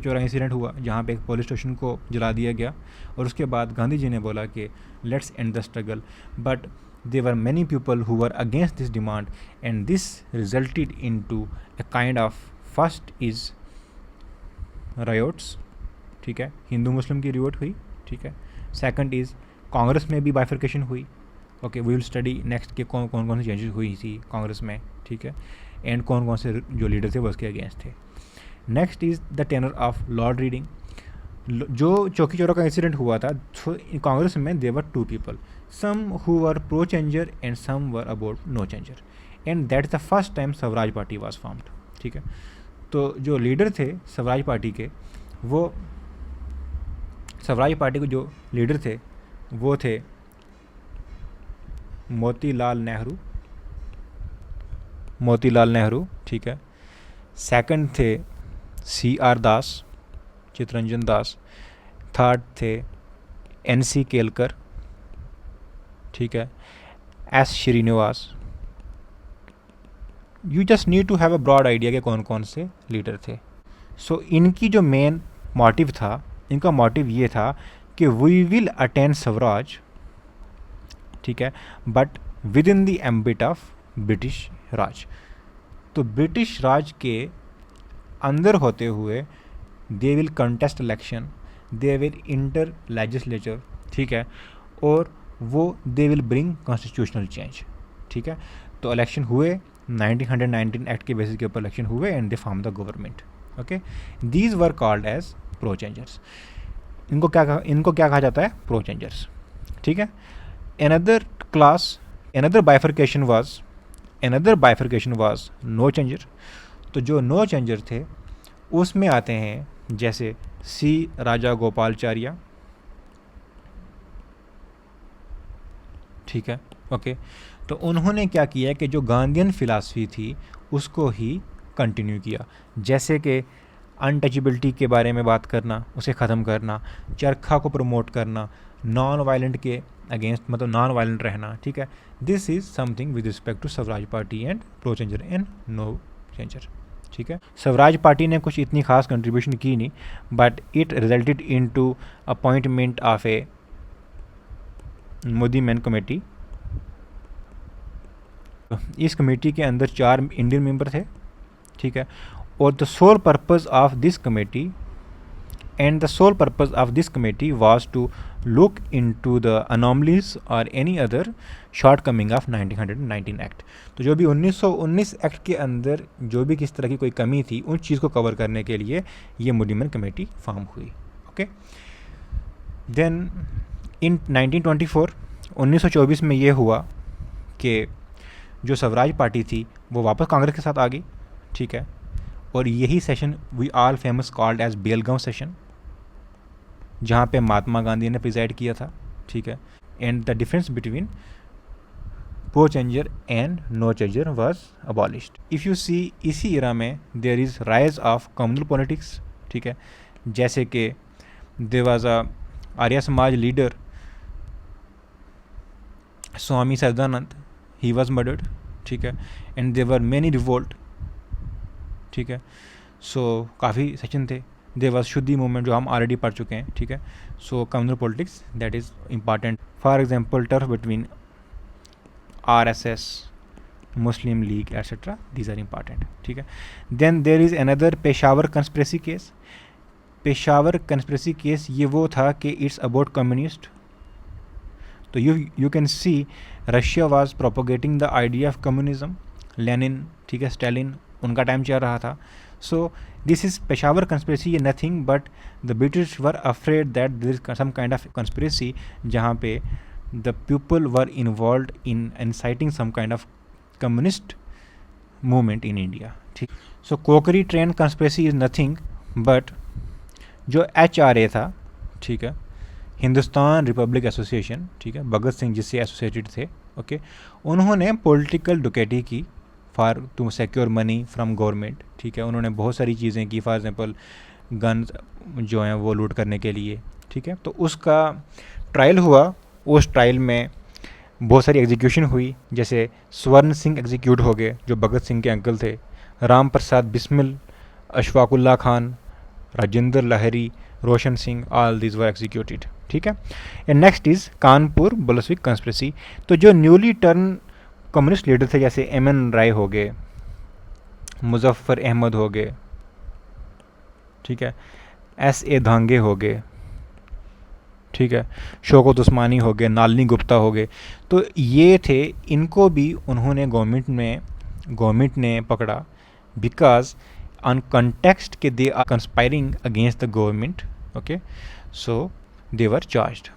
चौरा इंसिडेंट हुआ जहाँ पे एक पुलिस स्टेशन को जला दिया गया। और उसके बाद गांधी जी ने बोला कि let's end the struggle, but there were many people who were against this demand, and this resulted into a kind of, first is riots, ठीक है, हिंदू मुस्लिम की रिवोट हुई, ठीक है। सेकंड इज़ कांग्रेस में भी बाइफर्केशन हुई, okay, we will study next के कौन कौन सी चेंजेस हुई थी कांग्रेस में, ठीक है, एंड कौन कौन से जो लीडर थे वो उसके अगेंस्ट थे। Next is the tenure of Lord Reading. जो चौकी चौरा का इंसिडेंट हुआ था, कांग्रेस में there were 2 people, some who were pro changer and some were about no changer, and that is the first time Swaraj party was formed, ठीक है। तो जो लीडर थे स्वराज पार्टी के, वो स्वराज पार्टी के जो लीडर थे वो थे मोतीलाल नेहरू, ठीक है। सेकंड थे CR दास, चितरंजन दास। थर्ड थे NC केलकर, ठीक है। S Srinivas. You just need to have a broad idea कि कौन कौन से लीडर थे। सो इनकी जो मेन मोटिव था, इनका मोटिव ये था कि वी विल अटेंड स्वराज, ठीक है, but within the ambit of British Raj. तो ब्रिटिश राज के अंदर होते हुए they will contest election, they will enter legislature, ठीक है, और वो they will bring constitutional change, ठीक है। तो इलेक्शन हुए, 1919 एक्ट के बेसिस के ऊपर इलेक्शन हुए and they form the government, okay. These were called as pro changers. इनको क्या कहा जाता है? प्रो चेंजर्स, ठीक है। another bifurcation was no changer. तो जो नो चेंजर थे उसमें आते हैं जैसे C राजा गोपालचार्य, ठीक है, ओके। तो उन्होंने क्या किया कि जो गांधीयन फिलासफी थी उसको ही कंटिन्यू किया, जैसे कि अनटचेबिलिटी के बारे में बात करना, उसे ख़त्म करना, चरखा को प्रमोट करना, नॉन वायलेंट के अगेंस्ट, मतलब नॉन वायलेंट रहना, ठीक है। This is something with respect to Swaraj party and pro changer and no changer, ठीक है। स्वराज पार्टी ने कुछ इतनी खास कंट्रीब्यूशन की नहीं, but it resulted in to appointment of a Muddiman committee. इस कमेटी के अंदर 4 इंडियन मेंबर थे, ठीक है। और the sole purpose of this committee was to look into the anomalies or any other shortcoming of 1919 act. तो जो भी 1919 एक्ट के अंदर जो भी किस तरह की कोई कमी थी उन चीज़ को कवर करने के लिए ये मोदी-मैन कमेटी फॉर्म हुई, ओके। देन इन 1924 में ये हुआ कि जो स्वराज पार्टी थी वो वापस कांग्रेस के साथ आ गई, ठीक है। और यही session we all famous called as Belgaum session, जहाँ पे महात्मा गांधी ने प्रिजाइड किया था, ठीक है। And the difference between pro changer and no changer was abolished. If you see इसी इरा में there is rise of communal politics, ठीक है। जैसे कि there was a Arya Samaj leader Swami Sadanand, he was murdered, ठीक है। And there were many revolt, ठीक है। सो काफ़ी सेशन थे। देयर वाज शुद्धि मूवमेंट जो हम ऑलरेडी पढ़ चुके हैं, ठीक है। So communal politics that is important. For example turf between RSS, Muslim league etcetera, these are important, ठीक है। Then there is another Peshawar conspiracy case. Peshawar conspiracy case ये वो था कि इट्स अबाउट कम्युनिस्ट। तो you can see Russia was propagating the idea of communism, Lenin, ठीक है, Stalin, उनका टाइम चल रहा था। So this is Peshawar conspiracy, ये nothing but the British were afraid that there is some kind of conspiracy जहाँ पे the people were involve in inciting some kind of communist movement in India, ठीक। So Kakori train conspiracy is nothing but जो HRA था, ठीक है, Hindustan Republic association, ठीक है, भगत सिंह जिससे एसोसिएटेड थे, ओके। उन्होंने पॉलिटिकल डुकेटी की for to secure money from government, ठीक है। उन्होंने बहुत सारी चीज़ें की, फॉर एग्जांपल गन्स जो हैं वो लूट करने के लिए, ठीक है। तो उसका ट्रायल हुआ, उस ट्रायल में बहुत सारी एग्जीक्यूशन हुई, जैसे स्वर्ण सिंह एग्जीक्यूट हो गए जो भगत सिंह के अंकल थे, Ram Prasad Bismil, Ashfaqulla Khan, Rajendra Lahiri, Roshan Singh, all these were executed, ठीक है। And next is Kanpur Bolshevik conspiracy. तो जो न्यूली टर्न कम्युनिस्ट लीडर थे जैसे MN राय हो गए, मुजफ्फर अहमद हो गए, ठीक है, SA धांगे हो गए, ठीक है, शौकत उस्मानी हो गए, नालनी गुप्ता हो गए। तो ये थे, इनको भी उन्होंने गवर्नमेंट ने पकड़ा बिकॉज ऑन कंटेक्स्ट के they are conspiring against the government, okay. So they were charged,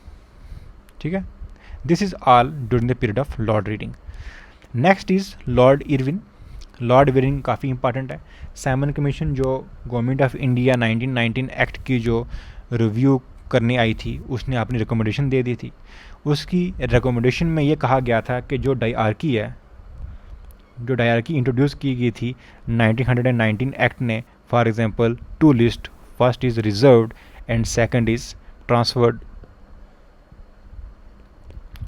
ठीक है। This is all during the period of Lord Reading. Next is Lord Irwin. Lord Irwin काफ़ी इंपॉर्टेंट है। Simon commission जो government of India 1919 act की जो review करने आई थी, उसने अपनी रिकमेंडेशन दे दी थी। उसकी रिकमेंडेशन में ये कहा गया था कि जो डायरकी है, जो डायरकी इंट्रोड्यूस की गई थी 1919 एक्ट ने, for example two list, first is reserved and second is transferred,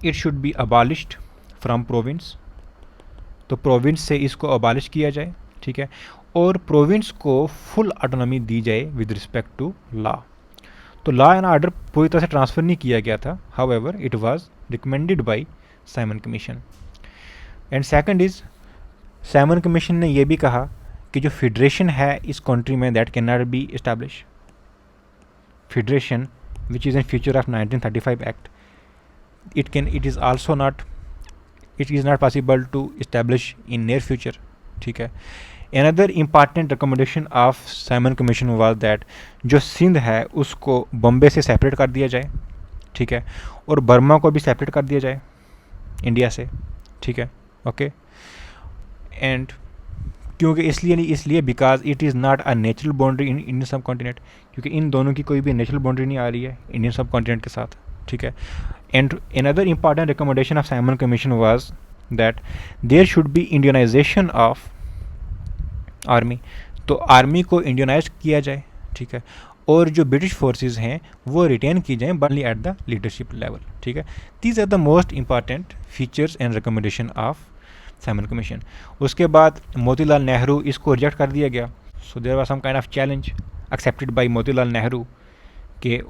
it should be abolished from province. तो प्रोविंस से इसको अबॉलिश किया जाए, ठीक है, और प्रोविंस को फुल ऑटोनॉमी दी जाए विद रिस्पेक्ट टू लॉ। तो लॉ एंड ऑर्डर पूरी तरह से ट्रांसफ़र नहीं किया गया था, however it was recommended by Simon commission. And second is, Simon commission ने यह भी कहा कि जो फेडरेशन है इस कंट्री में, that can not be establish. Federation which is in future of 1935 act, it is not possible to establish in near future, ठीक है। Another important recommendation of Simon commission was that जो सिंध है उसको बॉम्बे से separate कर दिया जाए, ठीक है, और बर्मा को भी सेपरेट कर दिया जाए इंडिया से, ठीक है, ओके। एंड क्योंकि इसलिए because it is not a natural boundary in Indian सब कॉन्टिनेंट, क्योंकि इन दोनों की कोई भी नेचुरल बाउंड्री नहीं आ रही है इंडियन सब कॉन्टिनेंट के साथ, ठीक है। And another important recommendation of Simon commission was that there should be Indianisation of army. तो आर्मी को इंडियनाइज किया जाए, ठीक है, और जो ब्रिटिश फोर्सेस हैं वो रिटेन की जाएँ but at the leadership level, ठीक है। These are the most important features and recommendation of Simon commission. उसके बाद मोतीलाल नेहरू, इसको रिजेक्ट कर दिया गया। So there was some kind of challenge accepted by Motilal Nehru के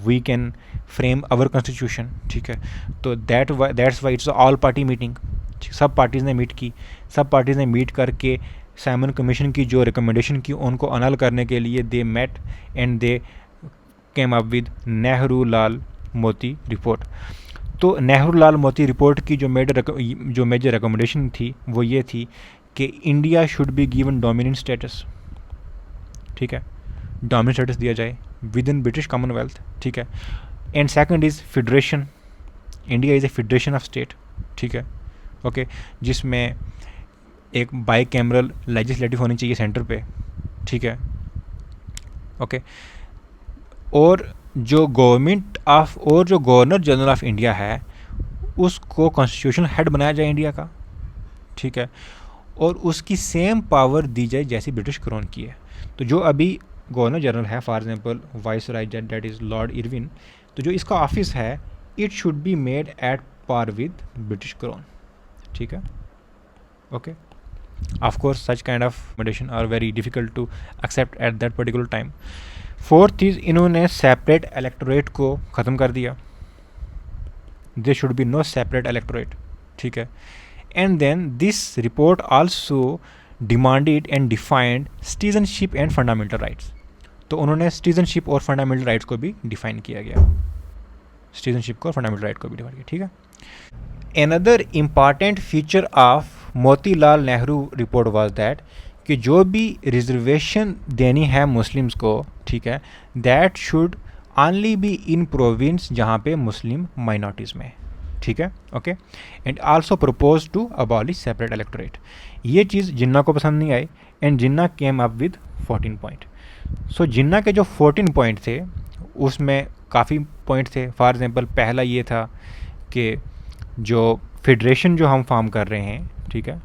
we can frame our constitution, ठीक है। तो that's why it's all party meeting, सब पार्टीज़ ने मीट की, सब पार्टीज़ ने मीट करके साइमन कमीशन की जो रिकमेंडेशन की उनको अनल करने के लिए they met and they came up with Nehru Lal Moti report. तो नेहरू लाल मोती रिपोर्ट की जो मेजर रिकमेंडेशन थी वो ये थी कि India should be given dominant status, ठीक है, डोमिनेंट स्टेटस दिया जाए विद इन ब्रिटिश कॉमनवेल्थ, ठीक है। And second is federation, India is a federation of state, ठीक है, ओके, जिसमें एक बाई कैमरल लेजिस्लेटिव होनी चाहिए सेंटर पे, ठीक है, ओके। और जो गवर्नर जनरल ऑफ इंडिया है उसको कॉन्स्टिट्यूशनल हेड बनाया जाए इंडिया का, ठीक है, और उसकी सेम पावर दी जाए जैसी ब्रिटिश क्राउन की है। तो जो अभी गवर्नर जनरल है, for example viceroy that is Lord Irwin, तो जो इसका ऑफिस है it should be made at par with British crown, ठीक है, okay. Of course such kind of recommendation are very difficult to accept at that particular time. Fourth is, इन्होंने separate electorate को ख़त्म कर दिया, there should be no separate electorate, ठीक है। And then this report also demanded and defined citizenship and fundamental rights. तो उन्होंने citizenship और फंडामेंटल राइट्स को भी डिफाइन किया गया, सिटीजनशिप को और फंडामेंटल राइट को भी डिफाइन किया, ठीक है। Another important feature of Motilal Nehru report was that कि जो भी रिजर्वेशन देनी है मुस्लिम्स को, ठीक है, that should only be in province जहाँ पे मुस्लिम माइनॉरिटीज़ में, ठीक है, okay. And also propose to abolish separate electorate. ये चीज़ जिन्ना को पसंद नहीं आई and Jinnah came up with 14 point. So Jinnah के जो 14 पॉइंट थे उसमें काफ़ी पॉइंट थे। फॉर एग्जांपल पहला ये था कि जो फेडरेशन जो हम फॉर्म कर रहे हैं, ठीक है,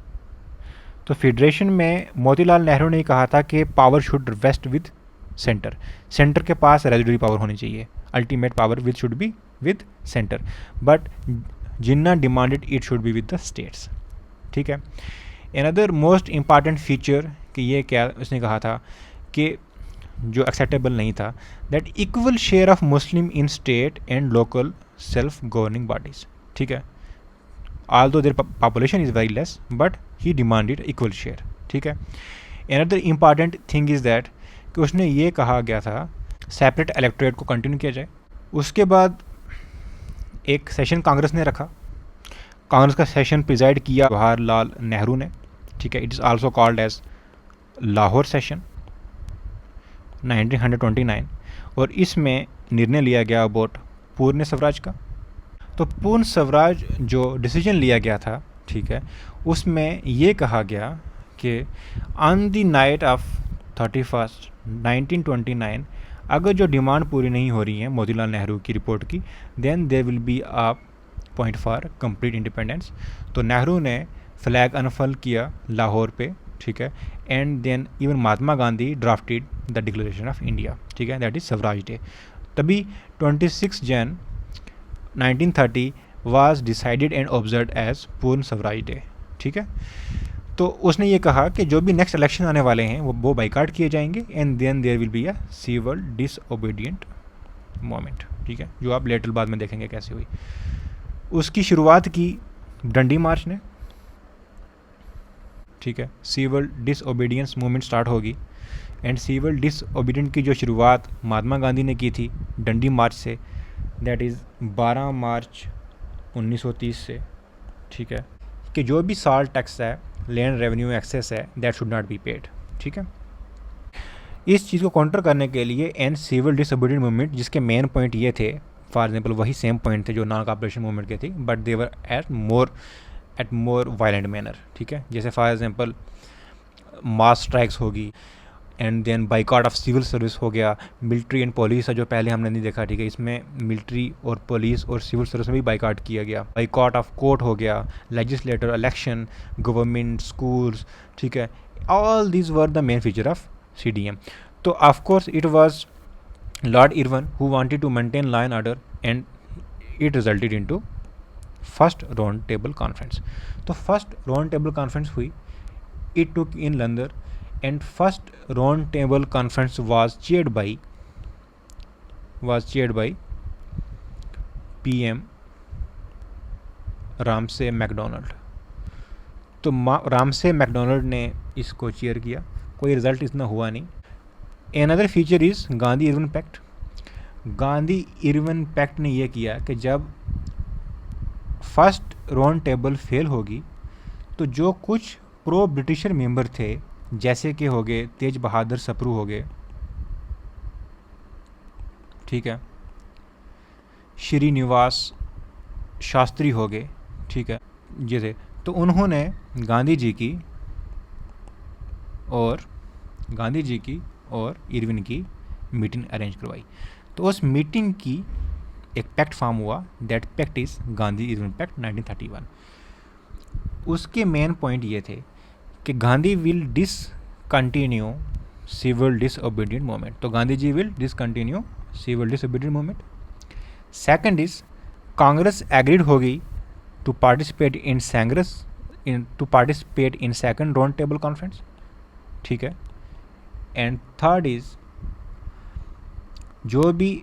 तो फेडरेशन में मोतीलाल नेहरू ने कहा था कि power should vest with centre, centre के पास रेजिडुअरी पावर होनी चाहिए, ultimate power with should be with centre, but Jinnah demanded it should be with the states, ठीक है। अनदर मोस्ट इम्पॉर्टेंट फीचर कि ये क्या उसने कहा था कि जो एक्सेप्टेबल नहीं था, that equal share of Muslim in state and local self governing bodies, ठीक है, although their population is very less but he demanded equal share, ठीक है। another important thing is that कि उसने ये कहा गया था सेपरेट इलेक्टोरेट को कंटिन्यू किया जाए। उसके बाद एक सेशन कांग्रेस ने रखा, कांग्रेस का सेशन प्रिजाइड किया जवाहरलाल नेहरू ने, ठीक है, it is also called as Lahore session 1929, और इसमें निर्णय लिया गया अबाउट पूर्ण स्वराज का। तो पूर्ण स्वराज जो डिसीजन लिया गया था, ठीक है, उसमें ये कहा गया कि ऑन द नाइट ऑफ 31 1929 अगर जो डिमांड पूरी नहीं हो रही है मोतीलाल नेहरू की रिपोर्ट की, then they will be a point for complete independence. तो नेहरू ने फ्लैग अनफर्ल किया लाहौर पे, ठीक है, and then even Mahatma Gandhi drafted the declaration of India, ठीक है, दैट इज स्वराज डे। तभी 26 Jan 1930 was decided and observe as Purna Swaraj day, ठीक है। तो उसने ये कहा कि जो भी नेक्स्ट इलेक्शन आने वाले हैं वो बाइकाट किए जाएंगे and then there will be a civil disobedient moment, ठीक है, जो आप लेटर बाद में देखेंगे कैसे हुई। उसकी शुरुआत की डंडी मार्च ने, ठीक है, सिविल डिसओबीडियंस मूवमेंट स्टार्ट होगी एंड सिविल डिसओबीडियंट की जो शुरुआत महात्मा गांधी ने की थी डंडी मार्च से, दैट इज़ 12 मार्च 1930 से, ठीक है, कि जो भी साल टैक्स है, लैंड रेवेन्यू एक्सेस है, that should not be paid, ठीक है। इस चीज़ को काउंटर करने के लिए एंड सिविल डिसओबीडियंट मूवमेंट, जिसके मेन पॉइंट ये थे, फॉर एग्जाम्पल वही सेम पॉइंट थे जो नॉन कॉपरेशन मूवमेंट के थे, but they were at more violent manner, ठीक है। जैसे फॉर एग्जाम्पल मास स्ट्राइक्स होगी and then boycott of civil service हो गया, मिलिट्री एंड पुलिस है जो पहले हमने नहीं देखा, ठीक है, इसमें मिलिट्री और पुलिस और सिविल सर्विस में भी बाइकआउट किया गया, बाइकआउट ऑफ कोर्ट हो गया, लेजिस्लेटर, इलेक्शन, गवर्नमेंट, स्कूल्स, ठीक है, all these were the main feature of CDM। तो of course it was Lord Irwin who wanted to maintain law and order and it resulted into first round table conference. तो first round table conference हुई, it took in London and first round table conference was chaired by PM Ramsay MacDonald. तो Ramsay MacDonald ने इसको chair किया, कोई result इतना हुआ नहीं। Another feature is Gandhi Irwin pact. Gandhi Irwin pact ने यह किया कि जब फर्स्ट राउंड टेबल फेल होगी तो जो कुछ प्रो ब्रिटिशर मेंबर थे, जैसे कि हो गए तेज बहादुर सप्रू हो गए, ठीक है, श्रीनिवास शास्त्री हो गए, ठीक है, जैसे, तो उन्होंने गांधी जी की और इरविन की मीटिंग अरेंज करवाई। तो उस मीटिंग की एक पैक्ट फॉर्म हुआ, that pact is Gandhi Irwin pact 1931। उसके मेन पॉइंट ये थे कि Gandhi will discontinue civil disobedient movement. तो Gandhi ji will discontinue civil disobedient movement. Second is Congress agreed हो गई to participate in second round table conference, ठीक है। एंड थर्ड इज जो भी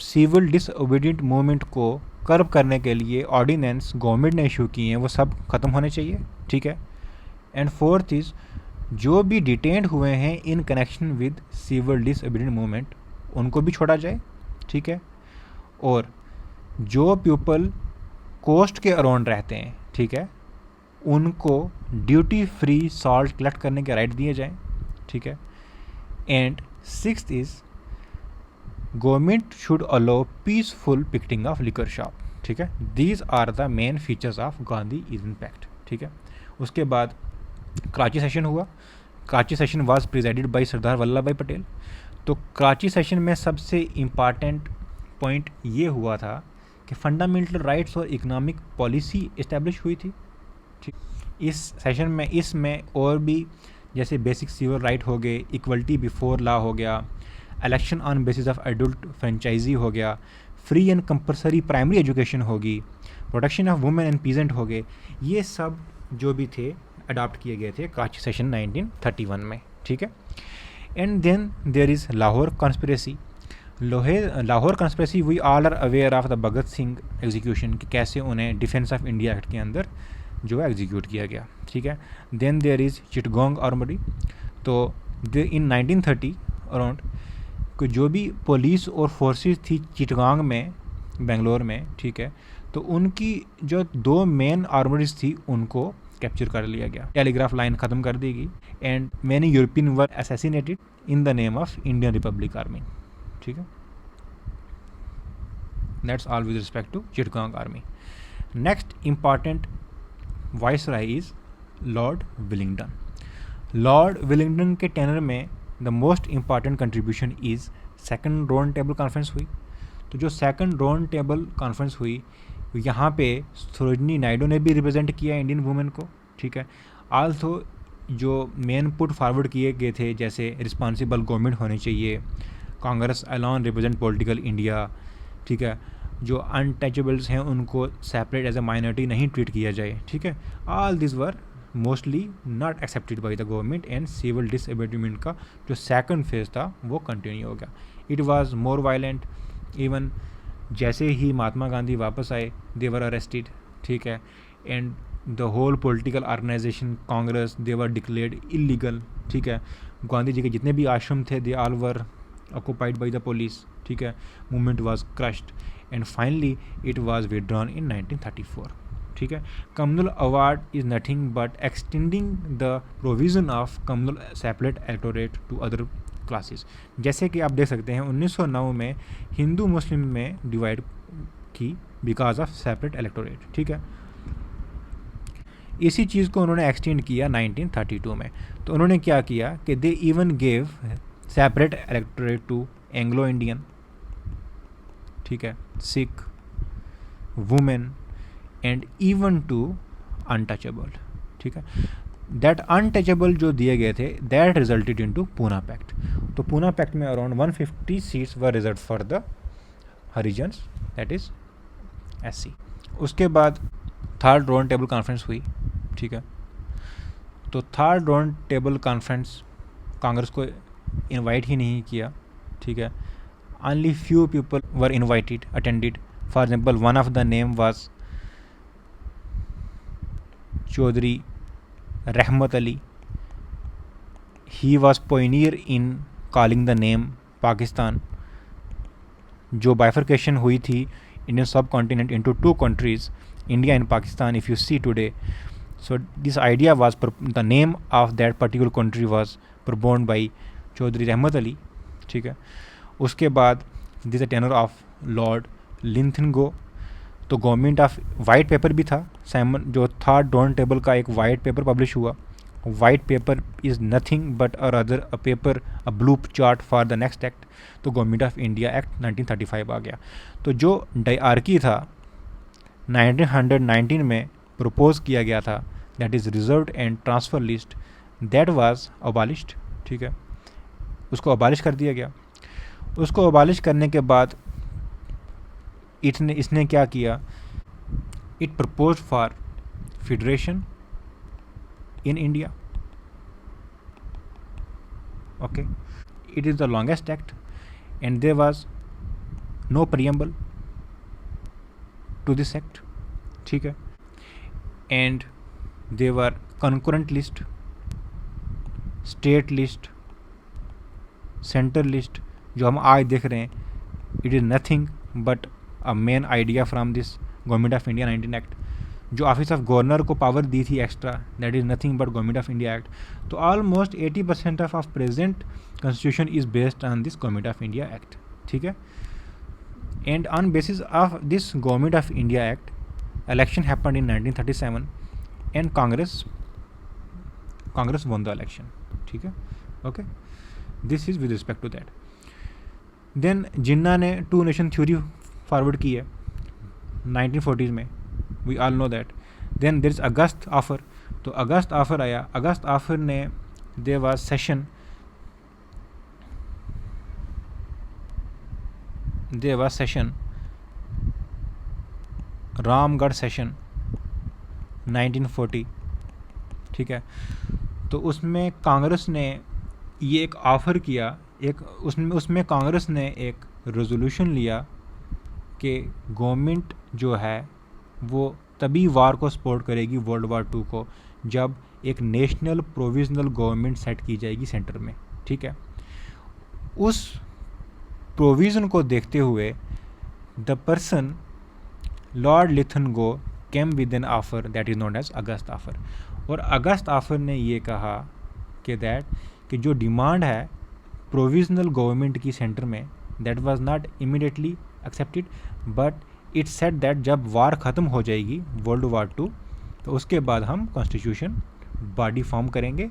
सिविल डिसओबीडियंट मूवमेंट को कर्ब करने के लिए ऑर्डिनेंस गवर्नमेंट ने इशू किए हैं वो सब ख़त्म होने चाहिए, ठीक है। एंड फोर्थ इज़ जो भी डिटेन्ड हुए हैं in connection with civil disobedient movement उनको भी छोड़ा जाए, ठीक है। और जो पीपल कोस्ट के अराउंड रहते हैं, ठीक है, उनको ड्यूटी फ्री सॉल्ट कलेक्ट करने के राइट दिए जाएं, ठीक है। And sixth is government should allow peaceful picketing of liquor shop, ठीक है। These are the main features of Gandhi Irwin pact, ठीक है। उसके बाद कराची सेशन हुआ। Karachi session was presided by Sardar Vallabhbhai Patel. तो कराची सेशन में सबसे इम्पॉर्टेंट पॉइंट ये हुआ था कि फंडामेंटल राइट्स और इकोनॉमिक पॉलिसी इस्टेब्लिश हुई थी, ठीक। इस सेशन में इसमें और भी जैसे बेसिक सिविल राइट हो गए, इक्वलिटी बिफोर लॉ हो गया, election on basis of adult franchise हो गया, free and compulsory primary education होगी, protection of women and peasant हो गए, ये सब जो भी थे अडॉप्ट किए गए थे कराची सेशन 1931 में, ठीक है। And then there is Lahore conspiracy. Lahore conspiracy we all are aware of the Bhagat Singh execution कि कैसे उन्हें डिफेंस ऑफ इंडिया एक्ट के अंदर जो है एग्जीक्यूट किया गया, ठीक है। Then there is Chittagong armoury. तो इन 1930 अराउंड को जो भी पुलिस और फोर्सेस थी चिटगांग में, बेंगलोर में, ठीक है, तो उनकी जो दो मेन आर्मरीज थी उनको कैप्चर कर लिया गया, टेलीग्राफ लाइन ख़त्म कर दी गई and many European were assassinated in the name of Indian republic army, ठीक है। That's all with respect to Chittagong army. Next important viceroy is Lord Willingdon. Lord Willingdon के टेनर में the most important contribution is second round table conference हुई। तो जो second round table conference हुई, यहाँ पे सरोजनी नायडू ने भी रिप्रेजेंट किया इंडियन वुमेन को, ठीक है। आल्सो जो मेन पुट फॉरवर्ड किए गए थे, जैसे रिस्पॉन्सिबल गवर्नमेंट होनी चाहिए, Congress alone represent political India, ठीक है, जो अनटचेबल्स हैं उनको सेपरेट एज ए माइनॉरिटी नहीं ट्रीट किया जाए, ठीक है। All this were mostly not accepted by the government and civil disobedience का जो सेकंड फेज था वो कंटिन्यू हो गया। It was more violent. Even जैसे ही महात्मा गांधी वापस आए, दे वर अरेस्टेड, ठीक है, and the whole political organisation Congress they were declared illegal, ठीक है। गांधी जी के जितने भी आश्रम थे they all were occupied by the police, ठीक है। Movement was crushed and finally it was withdrawn in 1934, ठीक है। Communal award is nothing but extending the provision of communal separate electorate to other classes. जैसे कि आप देख सकते हैं 1909 में हिंदू मुस्लिम में डिवाइड की बिकॉज ऑफ सेपरेट इलेक्टोरेट, ठीक है। इसी चीज़ को उन्होंने एक्सटेंड किया 1932 में। तो उन्होंने क्या किया कि they even gave separate electorate to Anglo Indian, ठीक है, Sikh, women and even to untouchable, ठीक है। दैट अनटचेबल जो दिए गए थे that resulted into Poona pact. तो पूना पैक्ट में around 150 seats were reserve for the Harijans, that is SC. उसके बाद थर्ड राउंड टेबल कॉन्फ्रेंस हुई, ठीक है। तो third round table conference Congress को इनवाइट ही नहीं किया, ठीक है। Only few people were invited attended. For example one of the name was Choudhry Rahmat Ali. He was pioneer in calling the name Pakistan. जो बाइफर्केशन हुई थी Indian subcontinent into two countries, India and Pakistan, if you see today, so this idea was the name of that particular country was proposed by Chaudhary Rahmat Ali, ठीक है। उसके बाद this tenure of Lord Linlithgow. तो government of white paper भी था, Simon जो third round table का एक वाइट पेपर पब्लिश हुआ। White paper is nothing but a paper a blue chart for the next act. तो गवर्नमेंट ऑफ इंडिया एक्ट 1935 आ गया। तो जो डायआर्की था 1919 में प्रपोज किया गया था, that is reserved and transfer list, that was abolished, ठीक है। उसको अबॉलिश कर दिया गया। उसको अबॉलिश करने के बाद इसने क्या किया, it propose for federation in India, okay. It is the longest act and there was no preamble to this act, ठीक है। And there were concurrent list, state list, centre list, जो हम आज देख रहे हैं। It is nothing but a main idea from this government of India 19 act. जो office of governor को पावर दी थी extra, that is nothing but government of India act. तो almost 80% of present constitution is based on this government of India act, ठीक है। And on basis of this government of India act, election happened in 1937 and Congress won the election, ठीक है, okay. This is with respect to that. Then Jinnah ने two nation theory forward की है 1940s में, we all know that. Then there is August offer. तो August offer आया। अगस्त offer ने there was session Ramgarh session 1940, ठीक है। तो उसमें कांग्रेस ने ये एक ऑफ़र किया, उसमें कांग्रेस ने एक रेजोल्यूशन लिया कि गवर्नमेंट जो है वो तभी वार को सपोर्ट करेगी, वर्ल्ड वार 2 को, जब एक नेशनल प्रोविजनल गवर्नमेंट सेट की जाएगी सेंटर में, ठीक है। उस प्रोविज़न को देखते हुए द पर्सन लॉर्ड लिथनगो came with an offer that is known as August offer. और अगस्त ऑफर ने ये कहा कि जो डिमांड है प्रोविजनल गवर्नमेंट की सेंटर में, that was not immediately accepted, but it said that जब वार ख़त्म हो जाएगी वर्ल्ड वार 2, तो उसके बाद हम कॉन्स्टिट्यूशन बॉडी फॉर्म करेंगे,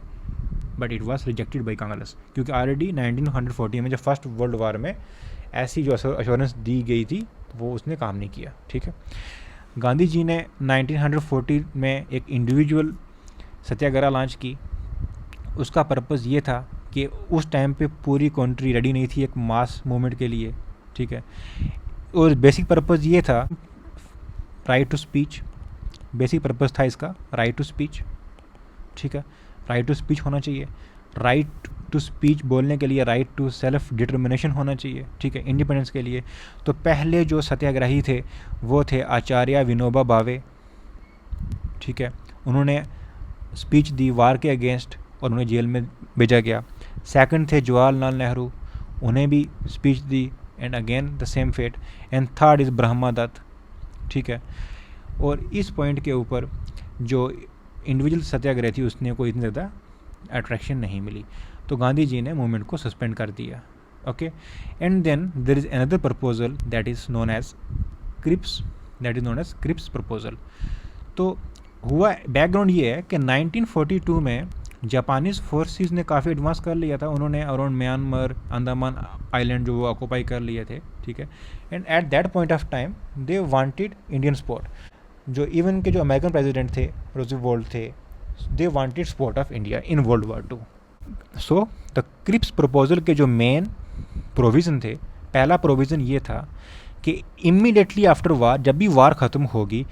but it was rejected by Congress, क्योंकि ऑलरेडी 1940 में जब फर्स्ट वर्ल्ड वार में ऐसी जो अश्योरेंस दी गई थी वो उसने काम नहीं किया। ठीक है, गांधी जी ने 1940 में एक इंडिविजुअल सत्याग्रह लॉन्च की। उसका पर्पज़ ये था कि उस टाइम पे पूरी कंट्री रेडी नहीं थी एक मास मूवमेंट के लिए। ठीक है, और बेसिक पर्पज़ ये था right to speech, basic purpose था इसका राइट टू स्पीच। ठीक है, राइट टू स्पीच होना चाहिए, राइट टू स्पीच बोलने के लिए राइट टू सेल्फ डिटर्मिनेशन होना चाहिए। ठीक है, इंडिपेंडेंस के लिए। तो पहले जो सत्याग्रही थे वो थे आचार्य विनोबा भावे। ठीक है, उन्होंने स्पीच दी वार के अगेंस्ट और उन्हें जेल में भेजा गया। सेकंड थे जवाहरलाल नेहरू, उन्हें भी स्पीच दी and again the same fate. And third is Brahma Dutt. ठीक है, और इस पॉइंट के ऊपर जो इंडिविजुअल सत्याग्रह थी उसने कोई इतनी ज़्यादा अट्रैक्शन नहीं मिली, तो गांधी जी ने मूवमेंट को सस्पेंड कर दिया। Okay, and then there is another proposal that is known as Cripps, that is known as Cripps proposal. तो हुआ बैकग्राउंड ये है कि 1942 में जापानीज़ फोर्सेस ने काफ़ी एडवांस कर लिया था। उन्होंने अराउंड म्यांमार, अंडमान आइलैंड जो वो ऑक्यूपाई कर लिए थे। ठीक है, and at that point of time they wanted Indian support. जो इवन के जो अमेरिकन प्रेसिडेंट थे रूजवेल्ट थे, they wanted support of India in world war 2। So the Cripps proposal के जो मेन प्रोविज़न थे, पहला प्रोविज़न ये था कि इमीडिएटली आफ्टर वार, जब भी वार ख़त्म होगी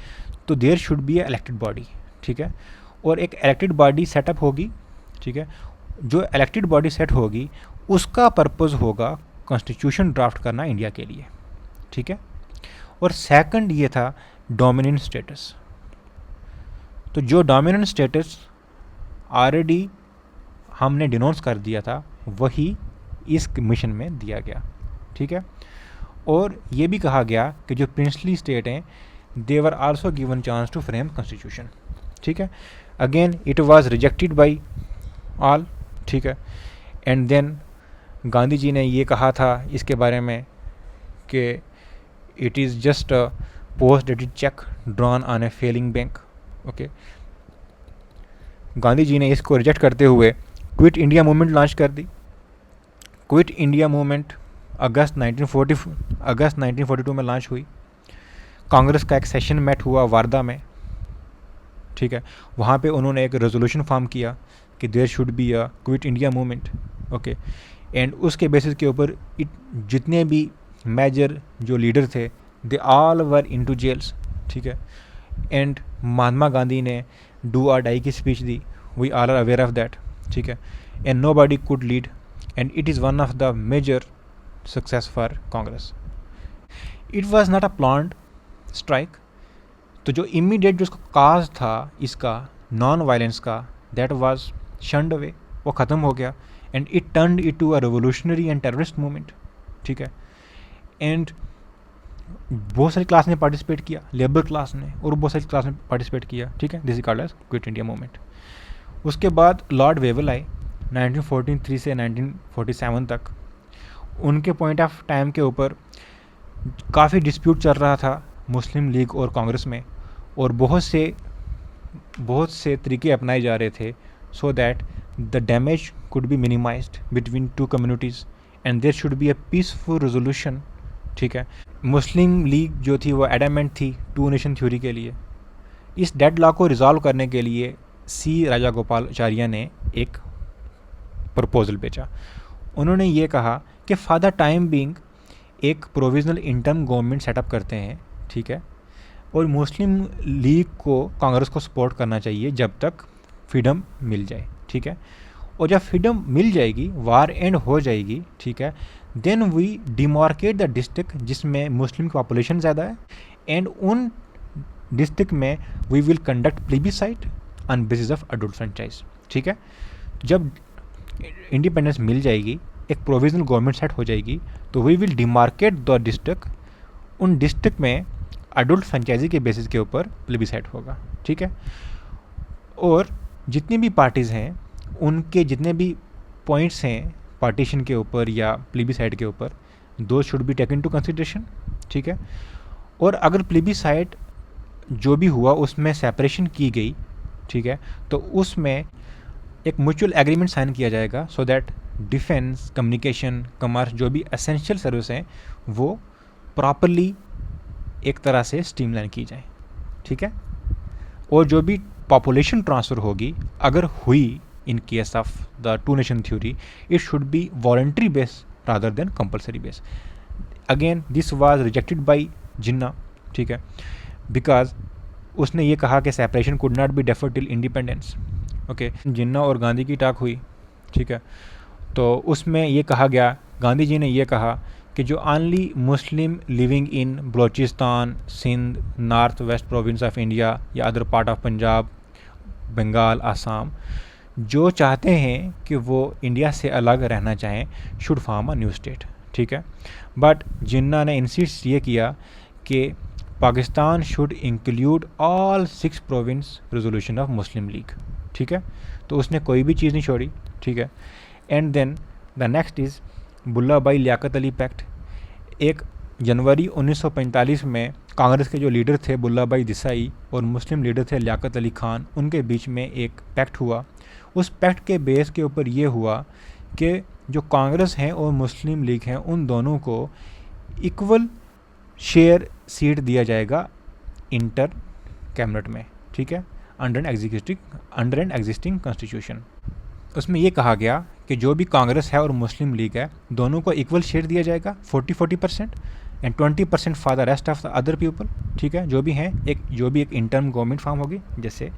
तो there should be a elected body. ठीक है, और एक इलेक्टेड बॉडी सेटअप होगी। ठीक है, जो इलेक्टेड बॉडी सेट होगी उसका पर्पज़ होगा कॉन्स्टिट्यूशन ड्राफ्ट करना इंडिया के लिए। ठीक है, और सेकंड ये था डोमिनेंट स्टेटस। तो जो डोमिनेंट स्टेटस ऑलरेडी हमने डिनोंस कर दिया था वही इस मिशन में दिया गया। ठीक है, और ये भी कहा गया कि जो प्रिंसली स्टेट हैं they were also given chance to frame constitution. ठीक है, again it was rejected by all. ठीक है, एंड देन गांधी जी ने ये कहा था इसके बारे में कि it is just a post dated cheque drawn on a failing bank. Okay, Gandhi ji ने इसको रिजेक्ट करते हुए क्विट इंडिया मूवमेंट लॉन्च कर दी। क्विट इंडिया मूवमेंट अगस्त 1942 में लॉन्च हुई। कांग्रेस का एक सेशन मेट हुआ वारदा में। ठीक है, वहाँ पे उन्होंने एक रेजोल्यूशन फॉर्म किया कि there should be a quit India movement. Okay, and उसके बेसिस के ऊपर जितने भी मेजर जो लीडर थे they all were into jails. ठीक है, एंड महात्मा गांधी ने डू और डाई की स्पीच दी, we all are aware of that. ठीक है, and nobody could lead and it is one of the major success for Congress. It was not a planned strike. तो जो immediate जो उसका cause था इसका नॉन वायलेंस का, that was shunned away, वो ख़त्म हो गया and it turned it to a revolutionary and terrorist movement. ठीक है, एंड बहुत सारी क्लास ने पार्टिसिपेट किया, लेबर क्लास ने और बहुत सारी क्लास ने पार्टिसिपेट किया। ठीक है, this is called as quit India movement. उसके बाद लॉर्ड वेवल आए 1943 से 1947 तक। उनके पॉइंट ऑफ टाइम के ऊपर काफ़ी डिस्प्यूट चल रहा था मुस्लिम लीग और कांग्रेस में, और बहुत से तरीके अपनाए जा रहे थे so that the damage could be minimised between two communities and there should be a peaceful resolution. ठीक है, मुस्लिम लीग जो थी वो एडामेंट थी टू नेशन थ्योरी के लिए। इस डेड लॉ को रिजॉल्व करने के लिए सी राजागोपालाचार्य ने एक प्रपोजल भेजा। उन्होंने ये कहा कि फॉर द टाइम बीइंग एक प्रोविजनल इंटर्म गवर्नमेंट सेटअप करते हैं। ठीक है, और मुस्लिम लीग को कांग्रेस को सपोर्ट करना चाहिए जब तक फ्रीडम मिल जाए। ठीक है, और जब फ्रीडम मिल जाएगी, वार एंड हो जाएगी, ठीक है, then we demarcate the district जिसमें मुस्लिम की पॉपुलेशन ज़्यादा है, एंड उन डिस्ट्रिक्ट में we will conduct plebiscite on basis of adult franchise. ठीक है, जब इंडिपेंडेंस मिल जाएगी, एक प्रोविजनल गवर्नमेंट सेट हो जाएगी, तो we will demarcate the district, उन डिस्ट्रिक्ट में अडल्ट फ्रेंचाइजी के बेसिस के ऊपर प्लेबिसाइट होगा। ठीक है, और जितनी भी पार्टीज़ हैं उनके जितने भी पॉइंट्स हैं पार्टीशन के ऊपर या प्लेबिसाइट के ऊपर, those should be taken to consideration. ठीक है, और अगर प्लेबिसाइट जो भी हुआ उसमें सेपरेशन की गई, ठीक है, तो उसमें एक म्यूचुअल एग्रीमेंट साइन किया जाएगा so that defence, communication, commerce, जो भी एसेंशियल सर्विस हैं वो प्रॉपरली एक तरह से स्ट्रीमलाइन की जाए, ठीक है। और जो भी पॉपुलेशन ट्रांसफ़र होगी अगर हुई in case of the two nation theory, it should be voluntary base rather than compulsory base. Again this was rejected by Jinnah, ठीक है, बिकॉज उसने ये कहा कि separation could not be deferred till independence. Okay, Jinnah और गांधी की टाक हुई, ठीक है, तो उसमें ये कहा गया, गांधी जी ने ये कहा कि जो only Muslim living in Balochistan, Sindh, north west province of India या other part of Punjab, Bengal, Assam, जो चाहते हैं कि वो इंडिया से अलग रहना चाहें, should form a new state, ठीक है। बट जिन्ना ने इंसिस्ट ये किया कि Pakistan should include all 6 province resolution of Muslim league, ठीक है, तो उसने कोई भी चीज़ नहीं छोड़ी, ठीक है। And then the next is Bhulabhai Liaquat Ali pact. 1 जनवरी 1945 में कांग्रेस के जो लीडर थे बुल्ला भाई देसाई और मुस्लिम लीडर थे लियाकत अली खान, उनके बीच में एक पैक्ट हुआ। उस पैक्ट के बेस के ऊपर ये हुआ कि जो कांग्रेस हैं और मुस्लिम लीग हैं उन दोनों को इक्वल शेयर सीट दिया जाएगा इंटर कैबिनेट में, ठीक है, अंडर एन एग्जिस्टिंग कॉन्स्टिट्यूशन। उसमें ये कहा गया कि जो भी कांग्रेस है और मुस्लिम लीग है दोनों को इक्वल शेयर दिया जाएगा 40% and 20% for the rest of the other people, ठीक है, जो भी हैं, जो भी एक इंटर्म गवर्नमेंट फॉर्म होगी, जैसे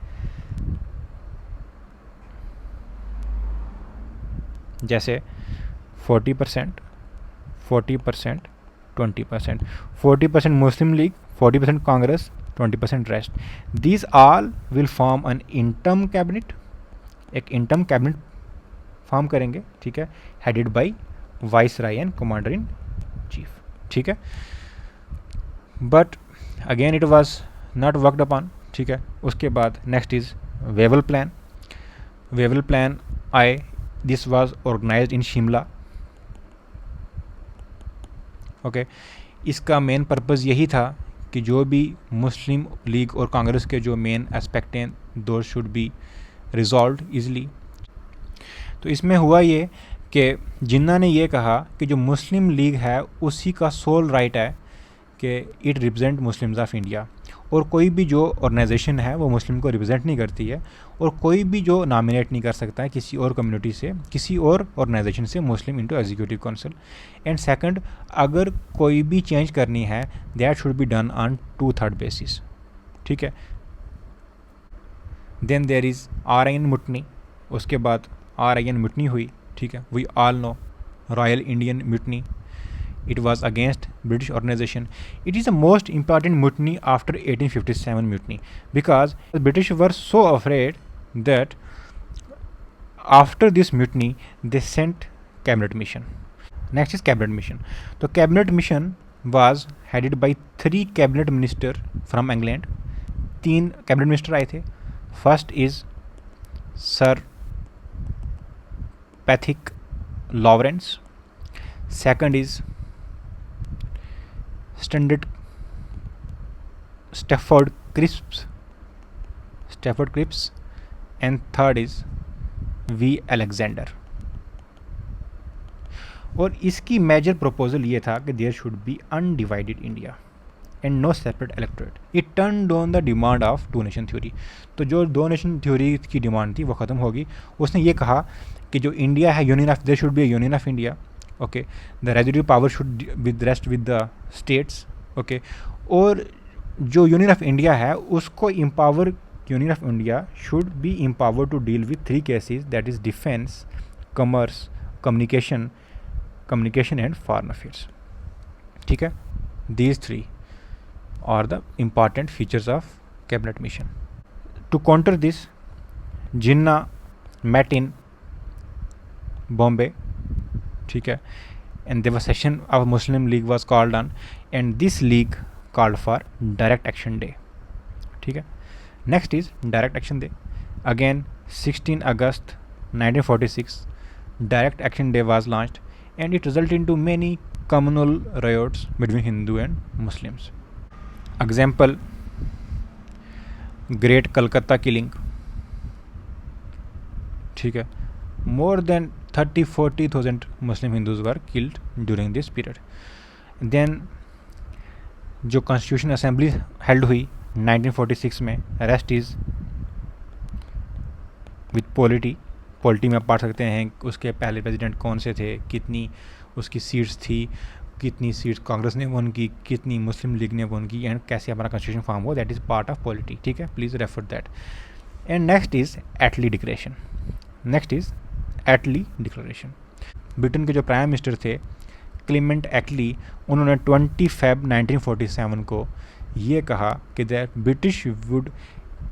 40%, 40%, 20%, 40% Muslim League, 40% Congress, 20% rest. These all will form an interim cabinet, एक इंटर्म कैबिनेट फॉर्म करेंगे, ठीक है, headed by viceroy and commander in chief, ठीक है। But again it was not worked upon, ठीक है। उसके बाद next is Wavell plan. Wavell plan आए, this was organised in Shimla, okay. इसका मेन पर्पज़ यही था कि जो भी मुस्लिम लीग और कांग्रेस के जो मेन एस्पेक्ट हैं those should be resolve easily. तो इसमें हुआ ये कि जिन्ना ने ये कहा कि जो मुस्लिम लीग है उसी का सोल राइट है कि it represent Muslims of India, और कोई भी जो ऑर्गेनाइजेशन है वो मुस्लिम को रिप्रेजेंट नहीं करती है, और कोई भी जो नॉमिनेट नहीं कर सकता है किसी और कम्युनिटी से, किसी और ऑर्गेनाइजेशन से Muslim into executive council. And second, अगर कोई भी चेंज करनी है that should be done on 2/3 basis, ठीक है। Then there is RIN mutiny, उसके बाद RIN मुटनी हुई, ठीक है, we all know royal Indian mutiny. It was against British organization. It is the most important mutiny after 1857 mutiny because the British were so afraid that after this mutiny they sent cabinet mission. Next is cabinet mission. The cabinet mission was headed by 3 cabinet minister from England. 3 cabinet minister आए थे. First is Sir Patrick Lawrence. Second is Stafford Cripps, and third is V. Alexander. और इसकी major proposal ये था कि there should be undivided India and no separate electorate. It turn down the demand of 2 nation theory. तो जो 2 nation theory की demand थी वो ख़त्म होगी। उसने ये कहा कि जो इंडिया है union of, there should be union of India, okay, the residue power should with rest with the states, okay, और जो यूनियन ऑफ इंडिया है उसको empower, union of India should be empower to deal with 3 cases, that is defence, commerce, communication and foreign affairs, ठीक है। These 3 are the important features of cabinet mission. To counter this, Jinnah met in Bombay, ठीक है, and there was session of Muslim League was called on, and this league called for direct action day, ठीक है। Next is direct action day. Again 16 August 1946 direct action day was launched, and it resulted into many communal riots between Hindu and Muslims. Example, great Calcutta killing, ठीक है, more than 30-40,000 Muslim Hindus were killed during this period. Then जो constitution assembly held हुई 1946 में, rest is with polity में आप पढ़ सकते हैं उसके पहले प्रेसिडेंट कौन से थे, कितनी उसकी सीट्स थी, कितनी सीट्स कांग्रेस ने वन की, कितनी मुस्लिम लीग ने वन की, एंड कैसे हमारा कॉन्स्टिट्यूशन फॉर्म हुआ। That is part of polity, ठीक है, please refer that. And next is Attlee declaration. Britain के जो प्राइम मिनिस्टर थे क्लेमेंट एटली, उन्होंने 20 Feb 1947 को ये कहा कि that British would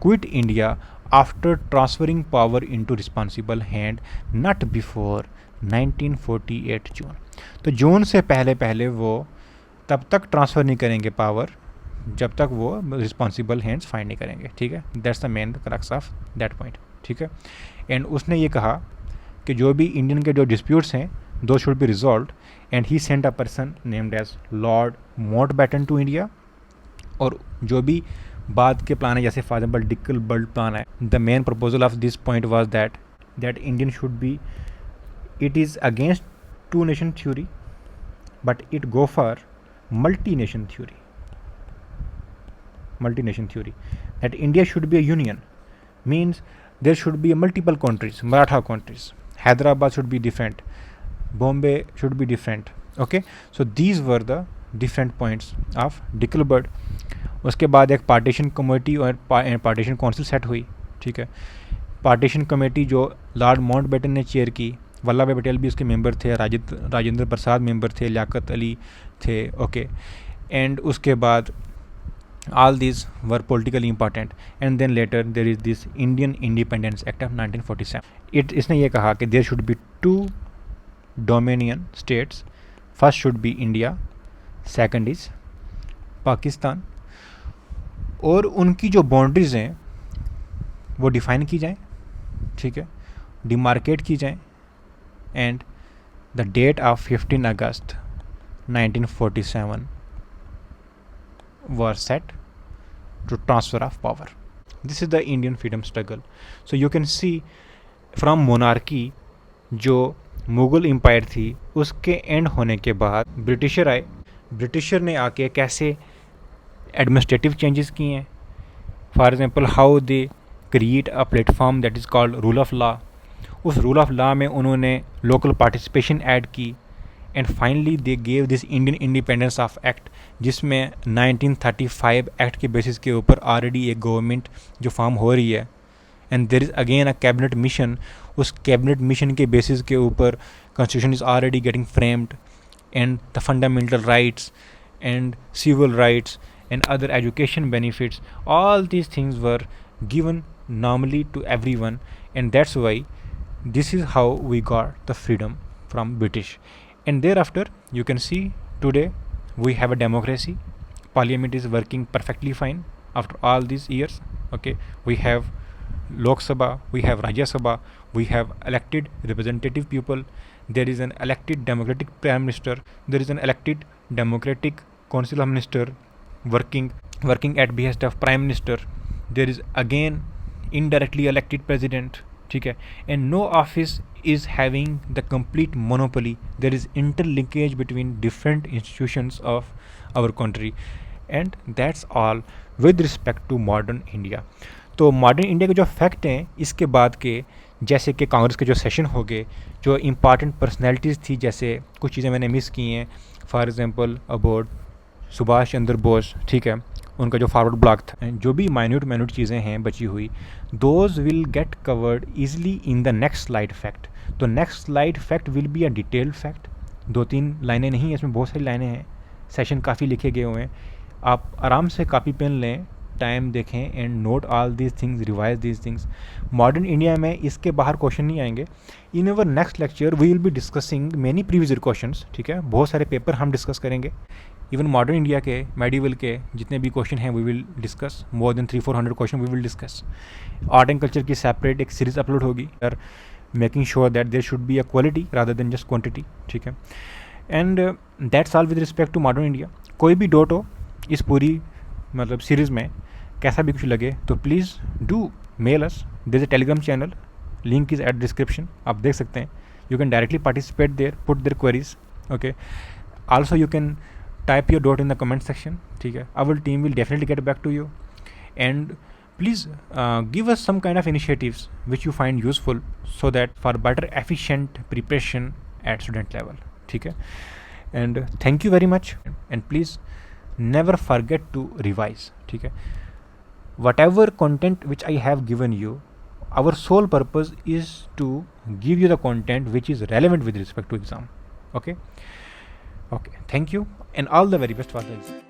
quit India after transferring power into responsible hand not before 1948 June. तो जून से पहले वो तब तक ट्रांसफ़र नहीं करेंगे पावर जब तक वो रिस्पॉन्सिबल हैंड्स फाइंड नहीं करेंगे, ठीक है। That's the main crux of that point, ठीक है। एंड उसने ये कहा कि जो भी इंडियन के जो डिस्प्यूट्स हैं those should be resolved, and he sent a person named as lord Mountbatten to India. और जो भी बाद के प्लान है, जैसे फॉर एग्जाम्पल डिकलबर्ग प्लान है, the main proposal of this point was that Indian should be, it is against two nation theory but it go for multi nation theory, that India should be a union, means there should be a multiple countries, Maratha countries, Hyderabad should be different, Bombay should be different, okay. So these were the different points of Dickelberg. उसके बाद एक partition committee और partition council set हुई, ठीक है। Partition committee जो Lord Mountbatten ने chair की, वल्लभ भाई पटेल भी उसके मेंबर थे, राजेंद्र प्रसाद मेंबर थे, लियाकत अली थे, ओके। एंड उसके बाद all this were politically important, and then later there is this Indian independence act of 1947। इसने ये कहा कि there should be 2 dominion states, first should be India, second is Pakistan, और उनकी जो बाउंड्रीज हैं वो डिफाइन की जाएँ, ठीक है, डिमार्केट की जाएँ, and the date of 15 August 1947 was set to transfer of power. This is the Indian freedom struggle. So you can see from monarchy, जो मुग़ल एम्पायर थी उसके एंड होने के बाद ब्रिटिशर आए, ब्रिटिशर ने आके कैसे एडमिनिस्ट्रेटिव चेंजेस किए हैं, for example how they create a platform that is called rule of law. उस रूल ऑफ लॉ में उन्होंने लोकल पार्टिसिपेशन ऐड की, and finally they gave this Indian independence of act, जिसमें 1935 एक्ट के basis के ऊपर ऑलरेडी एक government जो फॉर्म हो रही है, and there is again a cabinet mission. उस कैबिनेट मिशन के बेसिस के ऊपर constitution is already getting framed, and the fundamental rights and civil rights and other education benefits, all these things were given normally to everyone, and that's why this is how we got the freedom from British. And thereafter you can see today we have a democracy, parliament is working perfectly fine after all these years, okay. We have Lok Sabha, we have Rajya Sabha, we have elected representative people, there is an elected democratic prime minister, there is an elected democratic council of minister working at behest of prime minister, there is again indirectly elected president, ठीक है, and no office is having the complete monopoly, there is interlinkage between different institutions of our country, and that's all with respect to modern India. तो modern India के जो fact हैं इसके बाद के, जैसे कि कांग्रेस के जो सेशन हो गए, जो इम्पॉर्टेंट पर्सनैलिटीज़ थी, जैसे कुछ चीज़ें मैंने मिस की हैं, for example about Subhash Chandra Bose, ठीक है, उनका जो फॉरवर्ड ब्लॉक था, जो भी माइन्यूट चीज़ें हैं बची हुई, those will get covered easily in the next slide fact. तो next slide fact will be a detailed fact, 2-3 लाइनें नहीं हैं, इसमें बहुत सारी लाइनें हैं, सेशन काफ़ी लिखे गए हुए हैं, आप आराम से कॉपी पेन लें, टाइम देखें, and note all these things, revise these things. Modern India में इसके बाहर क्वेश्चन नहीं आएंगे। In our next lecture we will be discussing many previous year questions, ठीक है, बहुत सारे पेपर हम डिस्कस करेंगे, इवन मॉडर्न इंडिया के मेडिवल के जितने भी क्वेश्चन हैं we will discuss, more than 300-400 question we will discuss. Art and culture की सेपरेट एक सीरीज अपलोड होगी, making sure that there should be a quality rather than just quantity, ठीक है। And that's all with respect to modern India. कोई भी doubt हो इस पूरी मतलब सीरीज़ में, कैसा भी कुछ लगे तो please do mail us. There is a telegram channel, link is at description, आप देख सकते हैं. You can directly participate there, put their queries. Okay, also you can type your doubt in the comment section. ठीक है, our team will definitely get back to you. And please give us some kind of initiatives which you find useful so that for better efficient preparation at student level. ठीक है, and thank you very much, and please never forget to revise. ठीक है, whatever content which I have given you, our sole purpose is to give you the content which is relevant with respect to exam. Okay, thank you and all the very best for the exam.